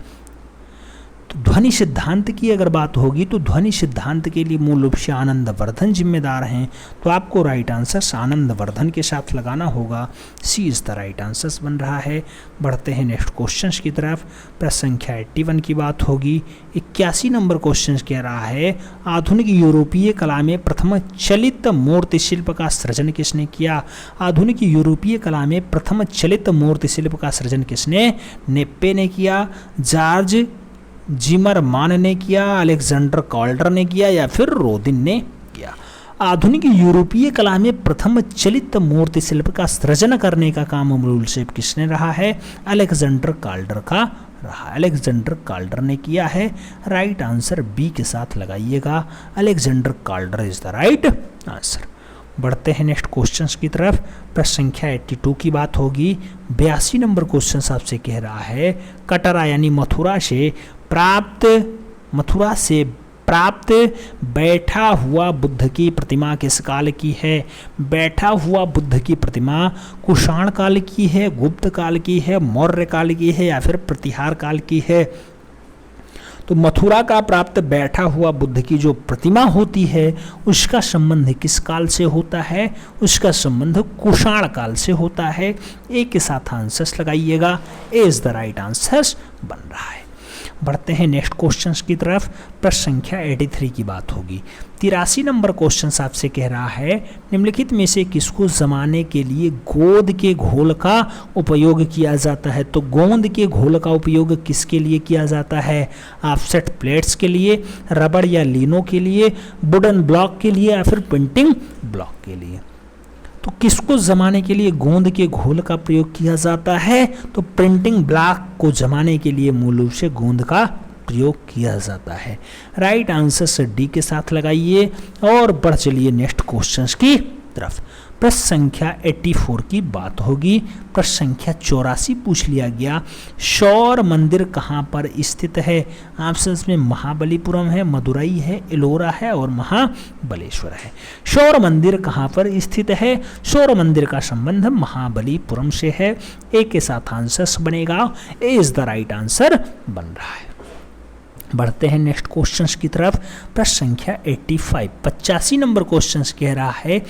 तो ध्वनि सिद्धांत की अगर बात होगी तो ध्वनि सिद्धांत के लिए मूल रूप से आनंदवर्धन जिम्मेदार हैं। तो आपको राइट आंसर आनंदवर्धन के साथ लगाना होगा। सी इज द राइट आंसर बन रहा है। बढ़ते हैं नेक्स्ट क्वेश्चन की तरफ। प्रश्न संख्या 81 की बात होगी। 81 नंबर क्वेश्चन कह रहा है आधुनिक यूरोपीय कला में प्रथम चलित मूर्ति शिल्प का सृजन किसने किया? आधुनिक यूरोपीय कला में प्रथम चलित मूर्ति शिल्प का सृजन किसने? नेप्पे ने किया, जॉर्ज जिमरमान ने किया, अलेक्जेंडर कॉल्डर ने किया या फिर रोदिन ने किया? आधुनिक यूरोपीय कला में प्रथम चलित मूर्ति शिल्प का सृजन करने का काम मूल शिल्प किसने रहा है? अलेक्जेंडर कॉल्डर का रहा। अलेक्जेंडर कॉल्डर ने किया है। राइट आंसर बी के साथ लगाइएगा। Alexander कॉल्डर is the right answer. बढ़ते हैं नेक्स्ट क्वेश्चन की तरफ। प्रश्न संख्या 82 की बात होगी। 82 नंबर क्वेश्चन आपसे कह रहा है कटरा यानी मथुरा से प्राप्त बैठा हुआ बुद्ध की प्रतिमा किस काल की है? बैठा हुआ बुद्ध की प्रतिमा कुषाण काल की है, गुप्त काल की है, मौर्य काल की है या फिर प्रतिहार काल की है? तो मथुरा का प्राप्त बैठा हुआ बुद्ध की जो प्रतिमा होती है उसका संबंध किस काल से होता है? उसका संबंध कुषाण काल से होता है। ए के साथ आंसर्स लगाइएगा। ए इज द राइट आंसर बन रहा है। बढ़ते हैं नेक्स्ट क्वेश्चन की तरफ। प्रश्न संख्या 83 की बात होगी। 83 नंबर क्वेश्चन आपसे कह रहा है निम्नलिखित में से किसको जमाने के लिए गोंद के घोल का उपयोग किया जाता है? तो गोंद के घोल का उपयोग किसके लिए किया जाता है? ऑफसेट प्लेट्स के लिए, रबड़ या लिनो के लिए, वुडन ब्लॉक के लिए या फिर पेंटिंग ब्लॉक के लिए? तो किसको जमाने के लिए गोंद के घोल का प्रयोग किया जाता है? तो प्रिंटिंग ब्लॉक को जमाने के लिए मूल रूप से गोंद का प्रयोग किया जाता है। राइट आंसर से डी के साथ लगाइए और बढ़ चलिए नेक्स्ट क्वेश्चन की तरफ। प्रश्न संख्या 84 की बात होगी। प्रश्न संख्या 84 पूछ लिया गया शौर मंदिर कहाँ पर स्थित है? ऑप्शंस में महाबलीपुरम है, मदुरई है, एलोरा है और महाबलेश्वर है। शौर मंदिर कहाँ पर स्थित है? शौर मंदिर का संबंध महाबलीपुरम से है। ए के साथ आंसर बनेगा। ए इज द राइट आंसर बन रहा है। बढ़ते हैं नेक्स्ट क्वेश्चन की तरफ। प्रश्न संख्या 85 नंबर क्वेश्चन कह रहा है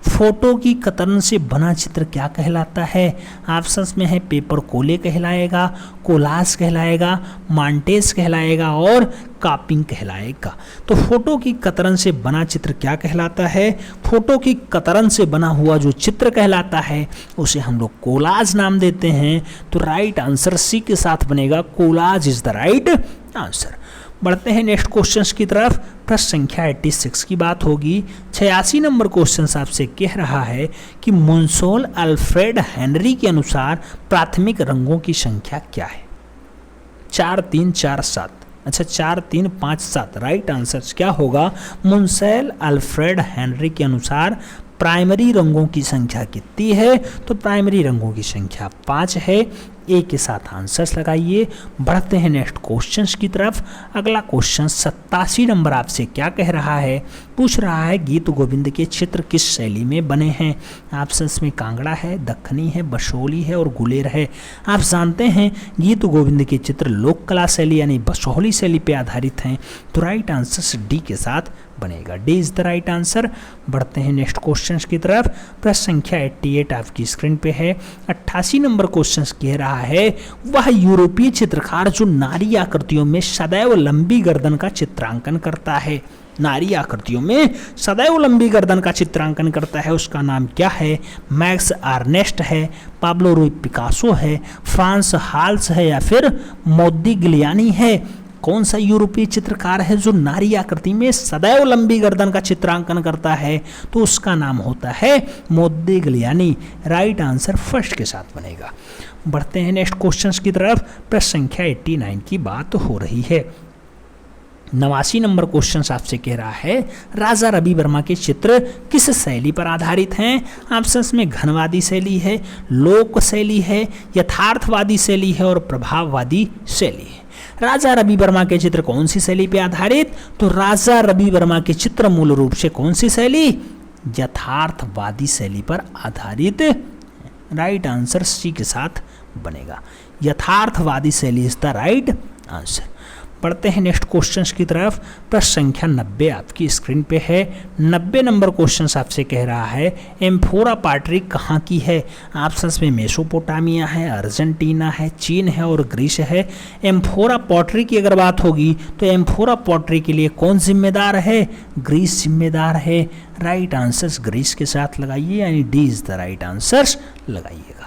फोटो की कतरन से बना चित्र क्या कहलाता है? ऑप्शंस में है पेपर कोले कहलाएगा, कोलाज कहलाएगा, मांटेज कहलाएगा और कापिंग कहलाएगा। तो फोटो की कतरन से बना चित्र क्या कहलाता है? फोटो की कतरन से बना हुआ जो चित्र कहलाता है उसे हम लोग कोलाज नाम देते हैं। तो राइट आंसर सी के साथ बनेगा। Collage is the right answer. बढ़ते हैं नेक्स्ट क्वेश्चन की तरफ। प्रश्न संख्या 86 की बात होगी। 86 नंबर क्वेश्चन आपसे कह रहा है कि मुंसोल अल्फ्रेड हेनरी के अनुसार प्राथमिक रंगों की संख्या क्या है? 4 3 4 7। अच्छा 4 3 5 7। राइट आंसर क्या होगा? मुंसोल अल्फ्रेड हेनरी के अनुसार प्राइमरी रंगों की संख्या कितनी है? तो प्राइमरी रंगों की संख्या 5 है। ए के साथ आंसर्स लगाइए। बढ़ते हैं नेक्स्ट क्वेश्चन की तरफ। अगला क्वेश्चन 87 नंबर आपसे क्या कह रहा है? पूछ रहा है गीत गोविंद के चित्र किस शैली में बने हैं? ऑप्शंस में कांगड़ा है, दक्खनी है, बसोहली है और गुलेर है। आप जानते हैं गीत गोविंद के चित्र लोक कला शैली यानी बसोहली शैली पे आधारित हैं। तो राइट आंसर डी के साथ बनेगा। D is the right answer. बढ़ते हैं नेक्स्ट क्वेश्चन की तरफ। प्रश्न संख्या 88 आपकी स्क्रीन पे है। 88 नंबर क्वेश्चन कह रहा है वह यूरोपीय चित्रकार जो नारी आकृतियों में सदैव लंबी गर्दन का चित्रांकन करता है। नारी आकृतियों में सदैव लंबी गर्दन का चित्रांकन करता है, उसका नाम क्या है? मैक्स आर्नेस्ट है, पाब्लो रूई पिकासो है, फ्रांस हाल्स है या फिर मोदिग्लियानी है? कौन सा यूरोपीय चित्रकार है जो नारी आकृति में सदैव लंबी गर्दन का चित्रांकन करता है? तो उसका नाम होता है मोदिग्लियानी। राइट आंसर फर्स्ट के साथ बनेगा। बढ़ते हैं नेक्स्ट क्वेश्चन की तरफ। प्रश्न संख्या 89 की बात हो रही है। 89 नंबर क्वेश्चन आपसे कह रहा है राजा रवि वर्मा के चित्र किस शैली पर आधारित हैं। ऑप्शंस में घनवादी शैली है, लोक शैली है, यथार्थवादी शैली है और प्रभाववादी शैली है। राजा रवि वर्मा के चित्र कौन सी शैली पर आधारित, तो राजा रवि वर्मा के चित्र मूल रूप से कौन सी शैली, यथार्थवादी शैली पर आधारित। राइट आंसर सी के साथ बनेगा, यथार्थवादी शैली इज द राइट आंसर। पढ़ते हैं नेक्स्ट क्वेश्चंस की तरफ। प्रश्न संख्या 90 आपकी स्क्रीन पे है। 90 नंबर क्वेश्चंस आपसे कह रहा है एम्फोरा पॉटरी कहाँ की है। ऑप्शंस में मेसोपोटामिया है, अर्जेंटीना है, चीन है और ग्रीस है। एम्फोरा पॉटरी की अगर बात होगी तो एम्फोरा पॉटरी के लिए कौन जिम्मेदार है, ग्रीस जिम्मेदार है। राइट आंसर्स ग्रीस के साथ लगाइए, यानी D is the right answers लगाइएगा।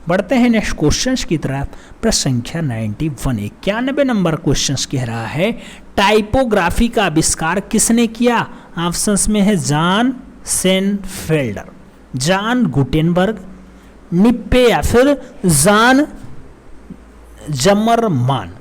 बढ़ते हैं नेक्स्ट क्वेश्चंस की तरफ। प्रश्न संख्या 91 91 नंबर क्वेश्चंस कह रहा है टाइपोग्राफी का आविष्कार किसने किया। ऑप्शंस में है जॉन सेनफेल्डर, जॉन गुटेनबर्ग, निप्पे या फिर जॉन जमरमान।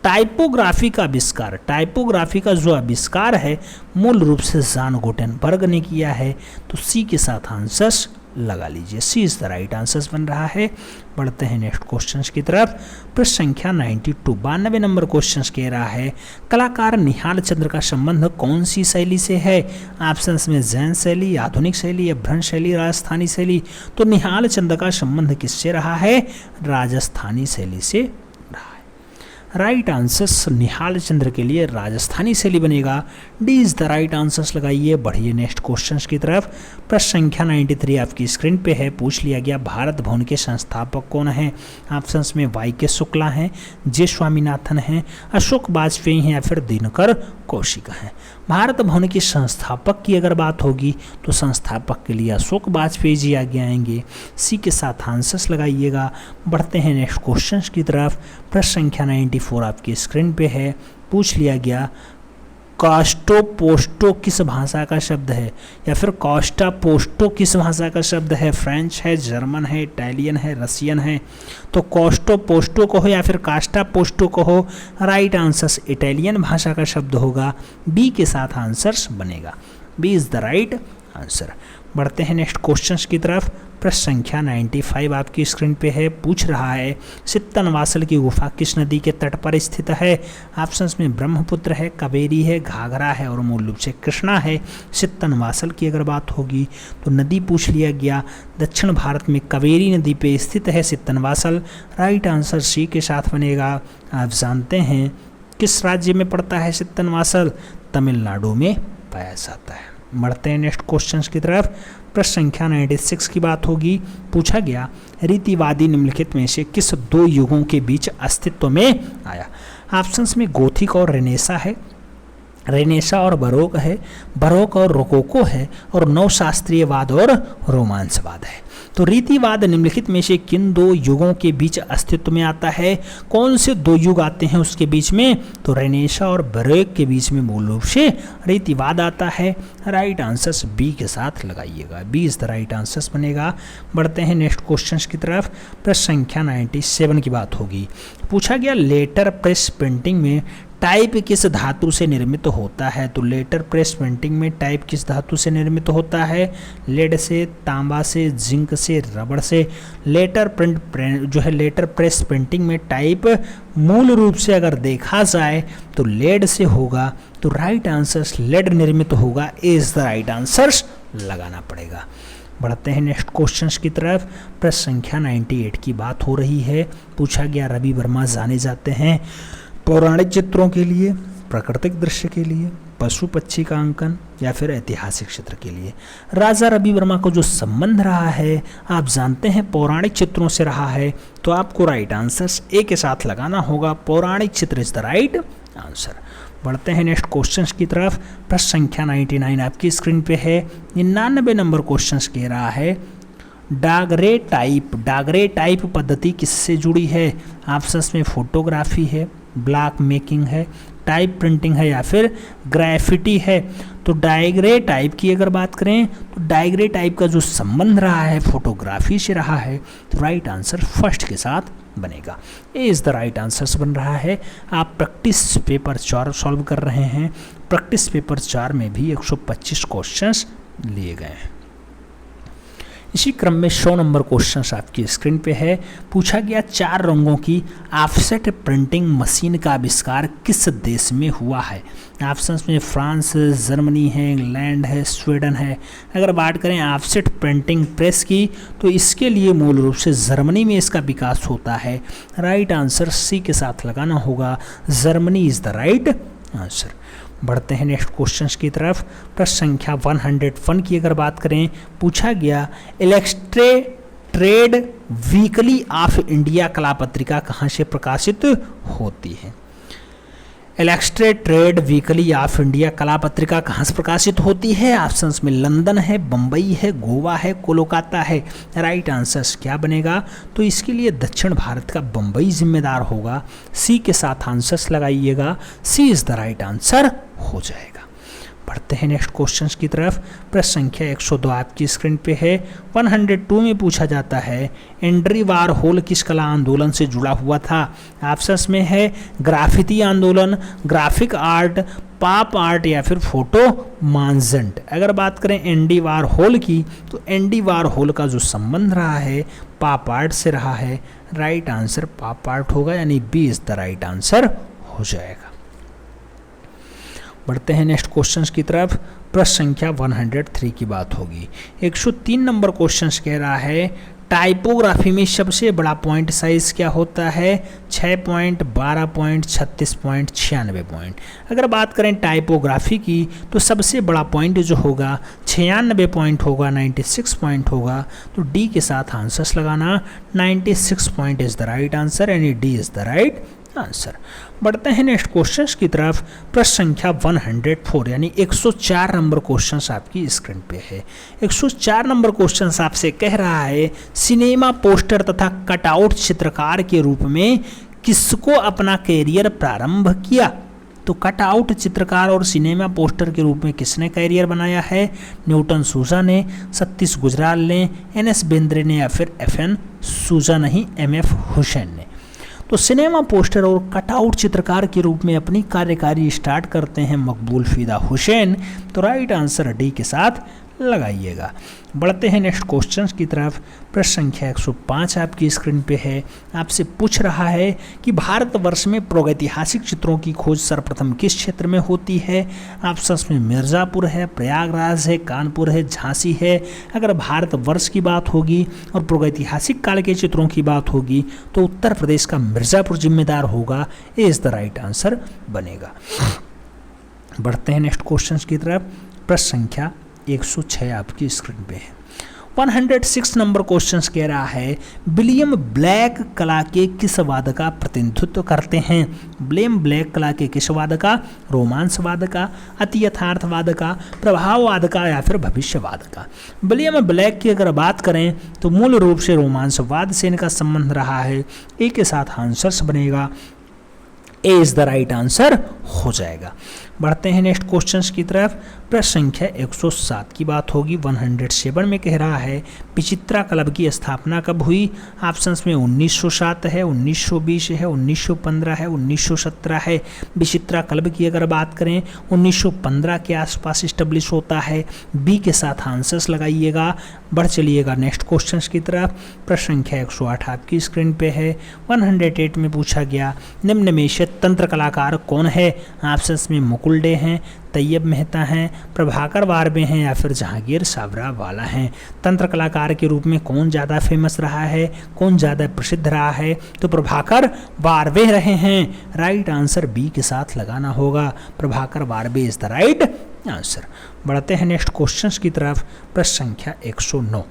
टाइपोग्राफी का आविष्कार, टाइपोग्राफी का जो आविष्कार है मूल रूप से जॉन गुटेनबर्ग ने किया है, तो सी के साथ आंसर्स लगा लीजिए, सी इज द राइट आंसर्स बन रहा है। बढ़ते हैं नेक्स्ट क्वेश्चंस की तरफ। प्रश्न संख्या 92 92 नंबर क्वेश्चंस कह रहा है कलाकार निहाल चंद्र का संबंध कौन सी शैली से है। ऑप्शंस में जैन शैली, आधुनिक शैली या भ्रंश शैली, राजस्थानी शैली। तो निहाल चंद्र का संबंध किससे रहा है, राजस्थानी शैली से रहा है। राइट आंसर्स निहाल चंद्र के लिए राजस्थानी शैली बनेगा, D is the right answers लगाइए। बढ़िए नेक्स्ट क्वेश्चंस की तरफ। प्रश्न संख्या 93 आपकी स्क्रीन पे है। पूछ लिया गया भारत भवन के संस्थापक कौन हैं। ऑप्शंस में वाई के शुक्ला हैं, जे स्वामीनाथन हैं, अशोक वाजपेयी हैं या फिर दिनकर कौशिक हैं। भारत भवन के संस्थापक की अगर बात होगी तो संस्थापक के लिए अशोक वाजपेयी जी आगे आएंगे, सी के साथ आंसर्स लगाइएगा। बढ़ते हैं नेक्स्ट क्वेश्चंस की तरफ। प्रश्न संख्या 94 आपकी स्क्रीन पे है। पूछ लिया गया कास्टो पोस्टो किस भाषा का शब्द है, या फिर कास्टा पोस्टो किस भाषा का शब्द है। फ्रेंच है, जर्मन है, इटालियन है, रसियन है। तो कास्टो पोस्टो को हो या फिर कास्टा पोस्टो को हो, राइट आंसर्स इटालियन भाषा का शब्द होगा, बी के साथ आंसर्स बनेगा, B is the right answer. बढ़ते हैं नेक्स्ट क्वेश्चंस की तरफ। प्रश्न संख्या 95 आपकी स्क्रीन पे है। पूछ रहा है सित्तनवासल की गुफा किस नदी के तट पर स्थित है। ऑप्शंस में ब्रह्मपुत्र है, कावेरी है, घाघरा है और मूल रूप से कृष्णा है। सित्तनवासल की अगर बात होगी तो नदी पूछ लिया गया, दक्षिण भारत में कावेरी नदी पे स्थित है सित्तनवासल। राइट आंसर सी के साथ बनेगा। आप जानते हैं किस राज्य में पड़ता है सित्तनवासल, तमिलनाडु में पाया जाता है। बढ़ते हैं नेक्स्ट क्वेश्चंस की तरफ। प्रश्न संख्या 96 की बात होगी। पूछा गया रीतिवादी निम्नलिखित में से किस दो युगों के बीच अस्तित्व में आया। ऑप्शंस में गोथिक और रेनेसा है, रेनेसा और बरोक है, बरोक और रोकोको है और नवशास्त्रीयवाद और रोमांसवाद है। तो रीतिवाद निम्नलिखित में से किन दो युगों के बीच अस्तित्व में आता है। कौन से दो युग आते हैं उसके बीच में, तो रेनेसा और बरोक के बीच में मूल रूप से रीतिवाद आता है। राइट आंसर्स बी के साथ लगाइएगा, B is the right answers बनेगा। बढ़ते हैं नेक्स्ट क्वेश्चंस की तरफ। प्रश्न संख्या 97 की बात होगी। पूछा गया लेटर प्रेस पेंटिंग में टाइप किस धातु से निर्मित होता है। तो लेटर प्रेस पेंटिंग में टाइप किस धातु से निर्मित होता है, लेड से, तांबा से, जिंक से, रबड़ से। लेटर प्रिंट जो है लेटर प्रेस पेंटिंग में टाइप मूल रूप से अगर देखा जाए तो लेड से होगा, तो राइट आंसर्स लेड निर्मित होगा, ए इज द राइट आंसर्स लगाना पड़ेगा। बढ़ते हैं नेक्स्ट क्वेश्चंस की तरफ। प्रश्न संख्या 98 की बात हो रही है। पूछा गया रवि वर्मा जाने जाते हैं पौराणिक चित्रों के लिए, प्राकृतिक दृश्य के लिए, पशु पक्षी का अंकन या फिर ऐतिहासिक चित्र के लिए। राजा रवि वर्मा को जो संबंध रहा है आप जानते हैं पौराणिक चित्रों से रहा है, तो आपको राइट आंसर्स ए के साथ लगाना होगा, पौराणिक चित्र इज द राइट आंसर। बढ़ते हैं नेक्स्ट क्वेश्चंस की तरफ। प्रश्न संख्या 99 आपकी स्क्रीन पे है। 99 नंबर क्वेश्चंस कह रहा है डागरे टाइप पद्धति किससे जुड़ी है। ऑप्शंस में फोटोग्राफी है, ब्लॉक मेकिंग है, टाइप प्रिंटिंग है या फिर ग्राफिटी है। तो डायग्रे टाइप की अगर बात करें तो डायग्रे टाइप का जो संबंध रहा है फोटोग्राफी से रहा है, तो राइट आंसर फर्स्ट के साथ बनेगा। A is the right answer बन रहा है। आप प्रैक्टिस पेपर 4 सॉल्व कर रहे हैं। प्रैक्टिस पेपर 4 में भी 125 क्वेश्चंस लिए गए हैं। इसी क्रम में 100 नंबर क्वेश्चंस आपकी स्क्रीन पे है। पूछा गया 4 रंगों की ऑफसेट प्रिंटिंग मशीन का आविष्कार किस देश में हुआ है। ऑप्शंस में फ्रांस, जर्मनी है, इंग्लैंड है, स्वीडन है। अगर बात करें ऑफसेट प्रिंटिंग प्रेस की तो इसके लिए मूल रूप से जर्मनी में इसका विकास होता है। राइट आंसर सी के साथ लगाना होगा, Germany is the right answer. बढ़ते हैं नेक्स्ट क्वेश्चंस की तरफ। प्रश्न संख्या 101 की अगर बात करें, पूछा गया इलस्ट्रेटेड वीकली ऑफ इंडिया कला पत्रिका कहाँ से प्रकाशित होती है। इलस्ट्रेटेड वीकली ऑफ इंडिया कला पत्रिका कहाँ से प्रकाशित होती है। ऑप्शंस में लंदन है, बम्बई है, गोवा है, कोलकाता है। राइट आंसर क्या बनेगा, तो इसके लिए दक्षिण भारत का बम्बई जिम्मेदार होगा। सी के साथ आंसर्स लगाइएगा, सी इज द राइट आंसर हो जाएगा। बढ़ते हैं नेक्स्ट क्वेश्चंस की तरफ। प्रश्न संख्या 102 आपकी स्क्रीन पे है। 102 में पूछा जाता है एंड्री वारहोल किस कला आंदोलन से जुड़ा हुआ था। ऑप्शंस में है ग्राफिती आंदोलन, ग्राफिक आर्ट, पॉप आर्ट या फिर फोटो मानजेंट। अगर बात करें एंडी वारहोल की तो एंडी वारहोल का जो संबंध रहा है पॉप आर्ट से रहा है। राइट आंसर पॉप आर्ट होगा, यानी B is the right answer हो जाएगा। बढ़ते हैं नेक्स्ट क्वेश्चंस की तरफ। प्रश्न संख्या 103 की बात होगी। 103 नंबर क्वेश्चंस कह रहा है टाइपोग्राफी में सबसे बड़ा पॉइंट साइज क्या होता है। 6 पॉइंट, 12 पॉइंट, 36 पॉइंट, 96 पॉइंट। अगर बात करें टाइपोग्राफी की तो सबसे बड़ा पॉइंट जो होगा 96 पॉइंट होगा, 96 पॉइंट होगा। तो डी के साथ आंसर्स लगाना, 96 point is the right answer, यानी D is the right answer. बढ़ते हैं नेक्स्ट क्वेश्चंस की तरफ। प्रश्न संख्या 104 यानी 104 नंबर क्वेश्चंस आपकी स्क्रीन पे है। 104 नंबर क्वेश्चंस आपसे कह रहा है सिनेमा पोस्टर तथा कटआउट चित्रकार के रूप में किसको अपना कैरियर प्रारंभ किया। तो कटआउट चित्रकार और सिनेमा पोस्टर के रूप में किसने कैरियर बनाया है। न्यूटन सूजा ने, सतीश गुजराल ने, NS बेंद्रे ने या फिर FN सूजा नहीं MF हुसैन ने। तो सिनेमा पोस्टर और कटआउट चित्रकार के रूप में अपनी कार्यकारी स्टार्ट करते हैं मकबूल फिदा हुसैन। तो राइट आंसर डी के साथ लगाइएगा। बढ़ते हैं नेक्स्ट क्वेश्चंस की तरफ। प्रश्न संख्या 105 आपकी स्क्रीन पे है। आपसे पूछ रहा है कि भारतवर्ष में प्रागैतिहासिक चित्रों की खोज सर्वप्रथम किस क्षेत्र में होती है। ऑप्शंस में मिर्ज़ापुर है, प्रयागराज है, कानपुर है, झांसी है। अगर भारतवर्ष की बात होगी और प्रागैतिहासिक काल के चित्रों की बात होगी तो उत्तर प्रदेश का मिर्ज़ापुर जिम्मेदार होगा। ए इज द राइट आंसर बनेगा। बढ़ते हैं नेक्स्ट क्वेश्चंस की तरफ। प्रश्न संख्या 106 आपकी स्क्रीन पे है। 106 नंबर क्वेश्चंस कह रहा है विलियम ब्लैक कला के किस वाद का प्रतिनिधित्व करते हैं। विलियम ब्लैक कला के किस वाद का, रोमांसवाद का, अति यथार्थवाद का, प्रभाववाद का या फिर भविष्यवाद का। विलियम ब्लैक की अगर बात करें तो मूल रूप से रोमांसवाद से इनका संबंध रहा है। ए के साथ आंसर्स बनेगा, ए इज द राइट आंसर हो जाएगा। बढ़ते हैं नेक्स्ट क्वेश्चंस की तरफ। प्रश्न संख्या 107 की बात होगी। 107 में कह रहा है विचित्रा क्लब की स्थापना कब हुई। ऑप्शंस में 1907 है, 1920 है, 1915 है, 1917 है। विचित्रा क्लब की अगर बात करें 1915 के आसपास इस्टेब्लिश होता है। बी के साथ आंसर्स लगाइएगा। बढ़ चलिएगा नेक्स्ट क्वेश्चंस की तरफ। प्रश्न संख्या 108 आपकी स्क्रीन पे है। 108 में पूछा गया निम्न में से तंत्र कलाकार कौन है। ऑप्शंस में मुकुल डे हैं, तैयब मेहता हैं, प्रभाकर वारवे हैं या फिर जहांगीर सावरा वाला हैं। तंत्र कलाकार के रूप में कौन ज़्यादा फेमस रहा है, कौन ज़्यादा प्रसिद्ध रहा है। तो प्रभाकर वारवे रहे हैं। राइट आंसर बी के साथ लगाना होगा, Prabhakar Barve is the right answer. बढ़ते हैं नेक्स्ट क्वेश्चंस की तरफ। प्रश्न संख्या 109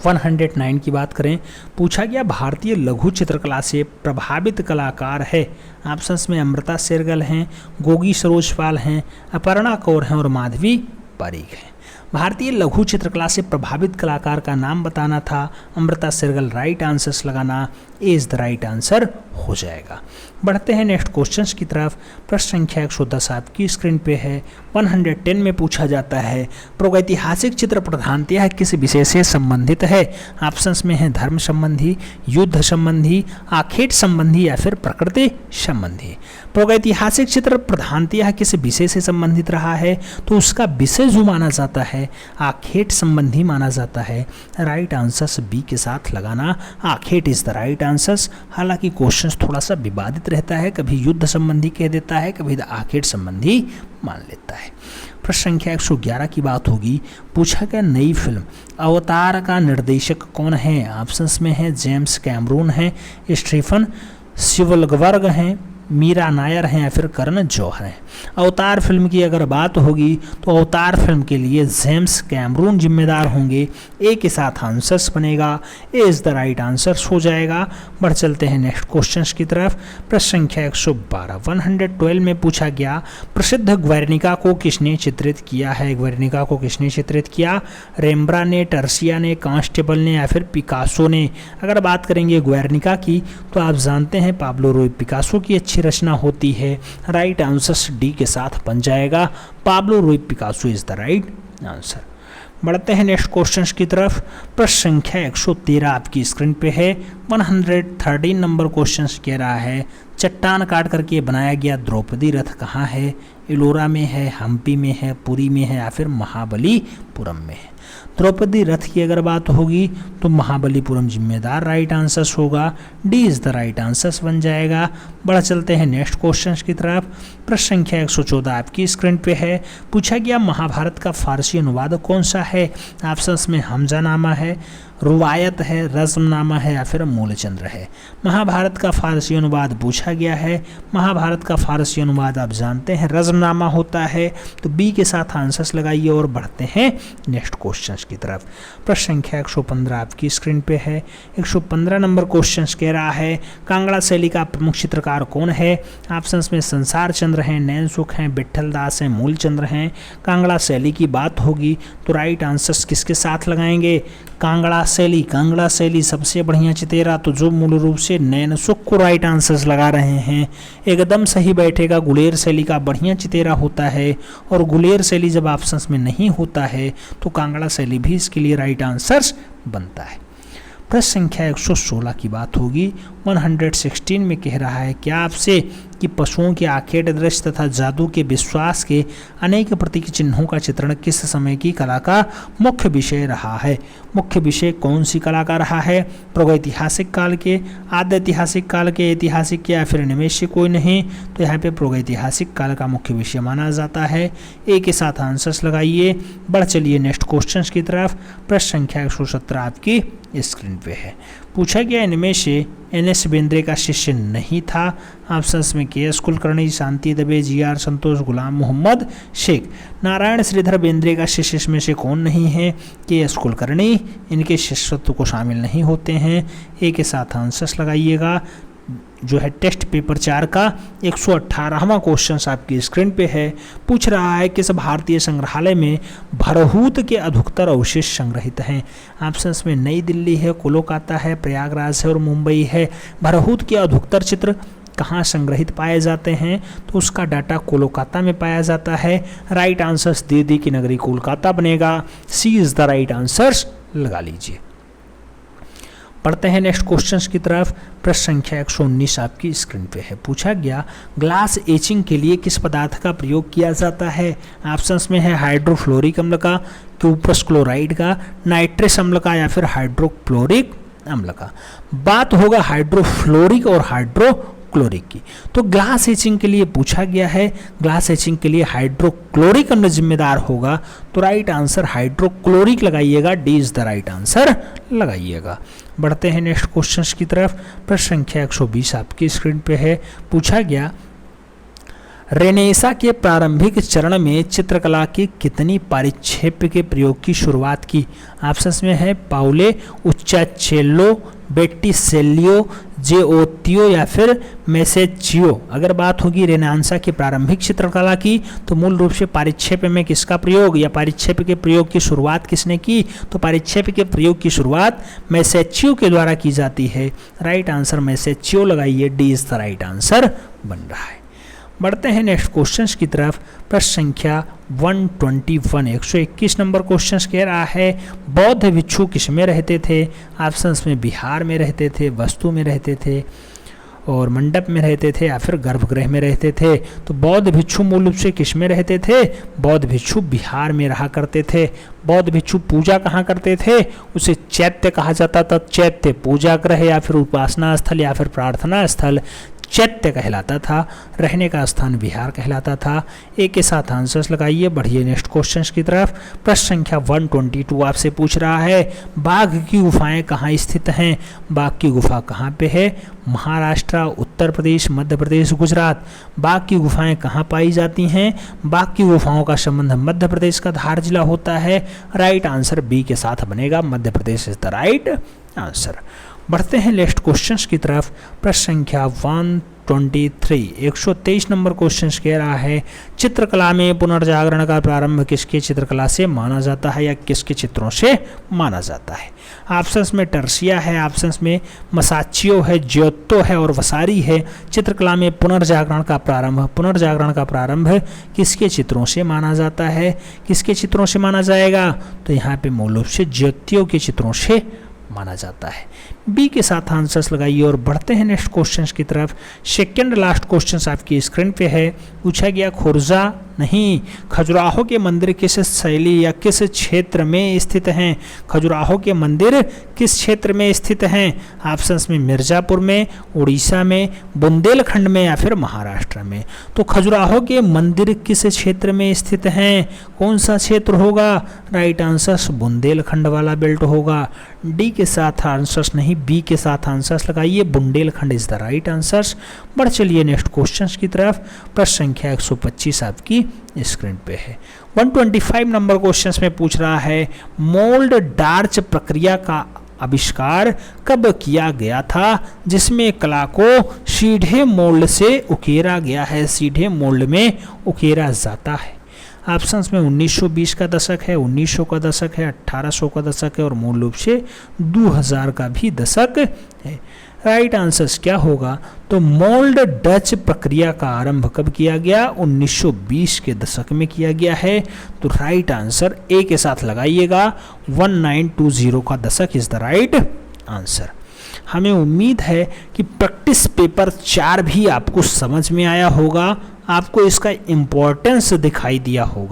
109 की बात करें। पूछा गया भारतीय लघु चित्रकला से प्रभावित कलाकार है। ऑप्शंस में अमृता शेरगिल हैं, गोगी सरोजपाल हैं, अपर्णा कौर हैं और माधवी पारीक हैं। भारतीय लघु चित्रकला से प्रभावित कलाकार का नाम बताना था, अमृता शेरगिल राइट आंसर्स लगाना, ए इज द राइट आंसर हो जाएगा। बढ़ते हैं नेक्स्ट क्वेश्चंस की तरफ। प्रश्न संख्या 110 आपकी स्क्रीन पे है। 110 में पूछा जाता है प्रागैतिहासिक चित्र प्रधानतः किस विषय से संबंधित है? ऑप्शंस में है धर्म संबंधी, युद्ध संबंधी, आखेट संबंधी या फिर प्रकृति संबंधी। प्रागैतिहासिक चित्र प्रधानतः किस विषय से संबंधित रहा है? तो उसका विषय जो माना जाता है आखेट संबंधी माना जाता है। राइट आंसर्स बी के साथ लगाना, आखेट इज द राइट आंसर्स। हालांकि क्वेश्चन थोड़ा सा विवादित रहता है, कभी युद्ध संबंधी कह देता है, कभी आखेट संबंधी मान लेता है। प्रश्न संख्या 111 की बात होगी। पूछा गया नई फिल्म अवतार का निर्देशक कौन है? ऑप्शंस में है जेम्स कैमरून है, स्टीफन स्पिलबर्ग हैं, मीरा नायर हैं या फिर करण जौहर हैं। अवतार फिल्म की अगर बात होगी तो अवतार फिल्म के लिए जेम्स कैमरून जिम्मेदार होंगे। ए के साथ आंसर्स बनेगा, ए इज द राइट आंसर्स हो जाएगा। बढ़ चलते हैं नेक्स्ट क्वेश्चंस की तरफ। प्रश्न संख्या 112 112 में पूछा गया प्रसिद्ध ग्वेर्निका को किसने चित्रित किया है? ग्वेर्निका को किसने चित्रित किया? रेम्ब्रा ने, टर्सिया ने, कांस्टेबल ने या फिर पिकासो ने? अगर बात करेंगे ग्वेर्निका की तो आप जानते हैं पाब्लो रूई पिकासो की अच्छी रचना होती है। राइट आंसर डी के साथ बन जाएगा, पाब्लो रूई Picasso is the right answer. बढ़ते हैं नेक्स्ट क्वेश्चंस की तरफ। प्रश्न संख्या 113 आपकी स्क्रीन पे है। 113 नंबर क्वेश्चंस कह रहा है चट्टान काट करके बनाया गया द्रौपदी रथ कहाँ है? एलोरा में है, हम्पी में है, पुरी में है या फिर महाबलीपुरम में है? द्रौपदी रथ की अगर बात होगी तो महाबलीपुरम जिम्मेदार राइट आंसर्स होगा, D is the right answers बन जाएगा। बढ़ चलते हैं नेक्स्ट क्वेश्चंस की तरफ। प्रश्न संख्या 114 आपकी स्क्रीन पे है। पूछा गया महाभारत का फारसी अनुवाद कौन सा है? ऑप्शंस में हमजानामा है, रुवायत है, रज़्मनामा है या फिर मूलचंद्र है? महाभारत का फारसी अनुवाद पूछा गया है। महाभारत का फारसी अनुवाद आप जानते हैं रज़्मनामा होता है, तो बी के साथ आंसर्स लगाइए और बढ़ते हैं नेक्स्ट क्वेश्चंस की तरफ। प्रश्न संख्या 115 आपकी स्क्रीन पे है। 115 नंबर क्वेश्चंस कह रहा है कांगड़ा शैली का प्रमुख चित्रकार कौन है? ऑप्शंस में संसार चंद्र हैं, नैन सुख हैं, विट्ठल दास हैं, मूलचंद्र हैं। कांगड़ा शैली की बात होगी तो राइट आंसर्स किसके साथ लगाएंगे? कांगड़ा शैली सबसे बढ़िया चितेरा तो जो मूल रूप से नैन सुख को राइट आंसर्स लगा रहे हैं एकदम सही बैठेगा। गुलेर शैली का बढ़िया चितेरा होता है और गुलेर शैली जब ऑप्शंस में नहीं होता है तो कांगड़ा शैली भी इसके लिए राइट आंसर्स बनता है। प्रश्न संख्या 116 की बात होगी। 116 में कह रहा है क्या आपसे कि पशुओं के आखेट दृश्य तथा जादू के विश्वास के अनेक प्रतीक चिन्हों का चित्रण किस समय की कला का मुख्य विषय रहा है? मुख्य विषय कौन सी कला का रहा है? प्रागैतिहासिक काल के, आद्य ऐतिहासिक काल के, ऐतिहासिक के या फिर इनमें से कोई नहीं? तो यहाँ पे प्रागैतिहासिक काल का मुख्य विषय माना जाता है। ए के साथ आंसर्स लगाइए। बढ़ चलिए नेक्स्ट क्वेश्चन की तरफ। प्रश्न संख्या 117 आपकी स्क्रीन पे है। पूछा गया इनमें से एन.एस. बेंद्रे का शिष्य नहीं था। ऑप्शंस में के.एस. कुलकर्णी, शांति दबे, जी.आर. संतोष, गुलाम मोहम्मद शेख। नारायण श्रीधर बेंद्रे का शिष्य इसमें से कौन नहीं है? के.एस. कुलकर्णी इनके शिष्यत्व को शामिल नहीं होते हैं। ए के साथ आंसर्स लगाइएगा। जो है टेस्ट पेपर 4 का 118वां क्वेश्चन आपकी स्क्रीन पे है। पूछ रहा है किस भारतीय संग्रहालय में भरहूत के अधिकतर अवशेष संग्रहित हैं? ऑप्शंस में नई दिल्ली है, कोलकाता है, प्रयागराज है और मुंबई है। भरहूत के अधिकतर चित्र कहाँ संग्रहित पाए जाते हैं? तो उसका डाटा कोलकाता में पाया जाता है। राइट आंसर्स दे दी कि नगरी कोलकाता बनेगा, सी इज द राइट आंसर्स लगा लीजिए। पढ़ते हैं नेक्स्ट क्वेश्चंस की तरफ। प्रश्न संख्या 119 आपकी स्क्रीन पे है। पूछा गया ग्लास एचिंग के लिए किस पदार्थ का प्रयोग किया जाता है? ऑप्शंस में है हाइड्रोफ्लोरिक अम्ल का, क्यूप्रस क्लोराइड का, नाइट्रस अम्ल का या फिर हाइड्रोक्लोरिक अम्ल का। बात होगा हाइड्रोफ्लोरिक और हाइड्रोक्लोरिक की। तो ग्लास एचिंग के लिए पूछा गया है, ग्लास एचिंग के लिए हाइड्रोक्लोरिक अम्ल जिम्मेदार होगा, तो राइट आंसर हाइड्रोक्लोरिक लगाइएगा, D is the right answer लगाइएगा। बढ़ते हैं नेक्स्ट क्वेश्चंस की तरफ। प्रश्न संख्या 120 आपकी स्क्रीन पे है। पूछा गया रेनेसां के प्रारंभिक चरण में चित्रकला की कितनी परिक्षेप के प्रयोग की शुरुआत की? ऑप्शंस में है पाउले, उच्चाचेल्लो, बेट्टिसेलियो, जेओतियो या फिर मेसेचियो। अगर बात होगी रेनेसां की प्रारंभिक चित्रकला की तो मूल रूप से परिक्षेप में किसका प्रयोग या परिक्षेप के प्रयोग की शुरुआत किसने की? तो परिक्षेप के प्रयोग की शुरुआत मेसेचियो के द्वारा की जाती है। राइट आंसर मेसेचियो लगाइए, D is the right answer बन रहा है। बढ़ते हैं नेक्स्ट क्वेश्चंस की तरफ। प्रश्न संख्या 121 121 नंबर क्वेश्चंस कह रहा है बौद्ध भिक्षु किस में रहते थे? ऑप्शंस में बिहार में रहते थे, वस्तु में रहते थे और मंडप में रहते थे या फिर गर्भगृह में रहते थे। तो बौद्ध भिक्षु मूल रूप से किस में रहते थे? बौद्ध भिक्षु बिहार में रहा करते थे। बौद्ध भिक्षु पूजा कहाँ करते थे? उसे चैत्य कहा जाता था। चैत्य पूजा गृह या फिर उपासना स्थल या फिर प्रार्थना स्थल चैत्य कहलाता था। रहने का स्थान बिहार कहलाता था। एक के साथ आंसर्स लगाइए। बढ़िए नेक्स्ट क्वेश्चंस की तरफ। प्रश्न संख्या 122 आपसे पूछ रहा है बाघ की गुफाएं कहाँ स्थित हैं? बाघ की गुफा कहाँ पे है? महाराष्ट्र, उत्तर प्रदेश, मध्य प्रदेश, गुजरात। बाघ की गुफाएं कहाँ पाई जाती हैं? बाघ की गुफाओं का संबंध मध्य प्रदेश का धार जिला होता है। राइट आंसर बी के साथ बनेगा, Madhya Pradesh is the right answer. बढ़ते हैं नेक्स्ट क्वेश्चंस की तरफ। प्रश्न संख्या 123 123 नंबर क्वेश्चंस कह रहा है चित्रकला में पुनर्जागरण का प्रारंभ किसके चित्रकला से माना जाता है या किसके चित्रों से माना जाता है? ऑप्शंस में टर्सिया है, ऑप्शंस में मसाचियो है, जियोत्तो है और वसारी है। चित्रकला में पुनर्जागरण का प्रारंभ किसके चित्रों से माना जाता है? किसके चित्रों से माना जाएगा? तो यहाँ पे मूल रूप से जियोत्तियों के चित्रों से माना जाता है। बी के साथ आंसर्स लगाइए और बढ़ते हैं नेक्स्ट क्वेश्चंस की तरफ। सेकंड लास्ट क्वेश्चंस आपकी स्क्रीन पे है। पूछा गया खुर्जा नहीं, खजुराहो के मंदिर किस शैली या किस क्षेत्र में स्थित हैं? खजुराहो के मंदिर किस क्षेत्र में स्थित हैं? ऑप्शंस में मिर्जापुर में, उड़ीसा में, बुंदेलखंड में या फिर महाराष्ट्र में। तो खजुराहो के मंदिर किस क्षेत्र में स्थित हैं? कौन सा क्षेत्र होगा? राइट आंसर बुंदेलखंड वाला बेल्ट होगा। डी के साथ आंसर्स नहीं, बी के साथ आंसर्स लगाइए, Bundelkhand is the right answers. बढ़ चलिए नेक्स्ट क्वेश्चंस की तरफ। प्रश्न संख्या 125 आपकी स्क्रीन पे है। 125 नंबर क्वेश्चंस में पूछ रहा है मोल्ड डार्च प्रक्रिया का आविष्कार कब किया गया था जिसमें कला को सीधे मोल्ड से उकेरा गया है? सीधे मोल्ड में उकेरा जाता है। ऑप्शंस में 1920 का दशक है, 1900 का दशक है, 1800 का दशक है और मूल रूप से 2000 का भी दशक है। राइट आंसर्स क्या होगा? तो मोल्ड डच प्रक्रिया का आरंभ कब किया गया? 1920 के दशक में किया गया है। तो राइट आंसर ए के साथ लगाइएगा, 1920 का दशक इज द राइट आंसर। हमें उम्मीद है कि प्रैक्टिस पेपर 4 भी आपको समझ में आया होगा, आपको इसका इम्पोर्टेंस दिखाई दिया होगा।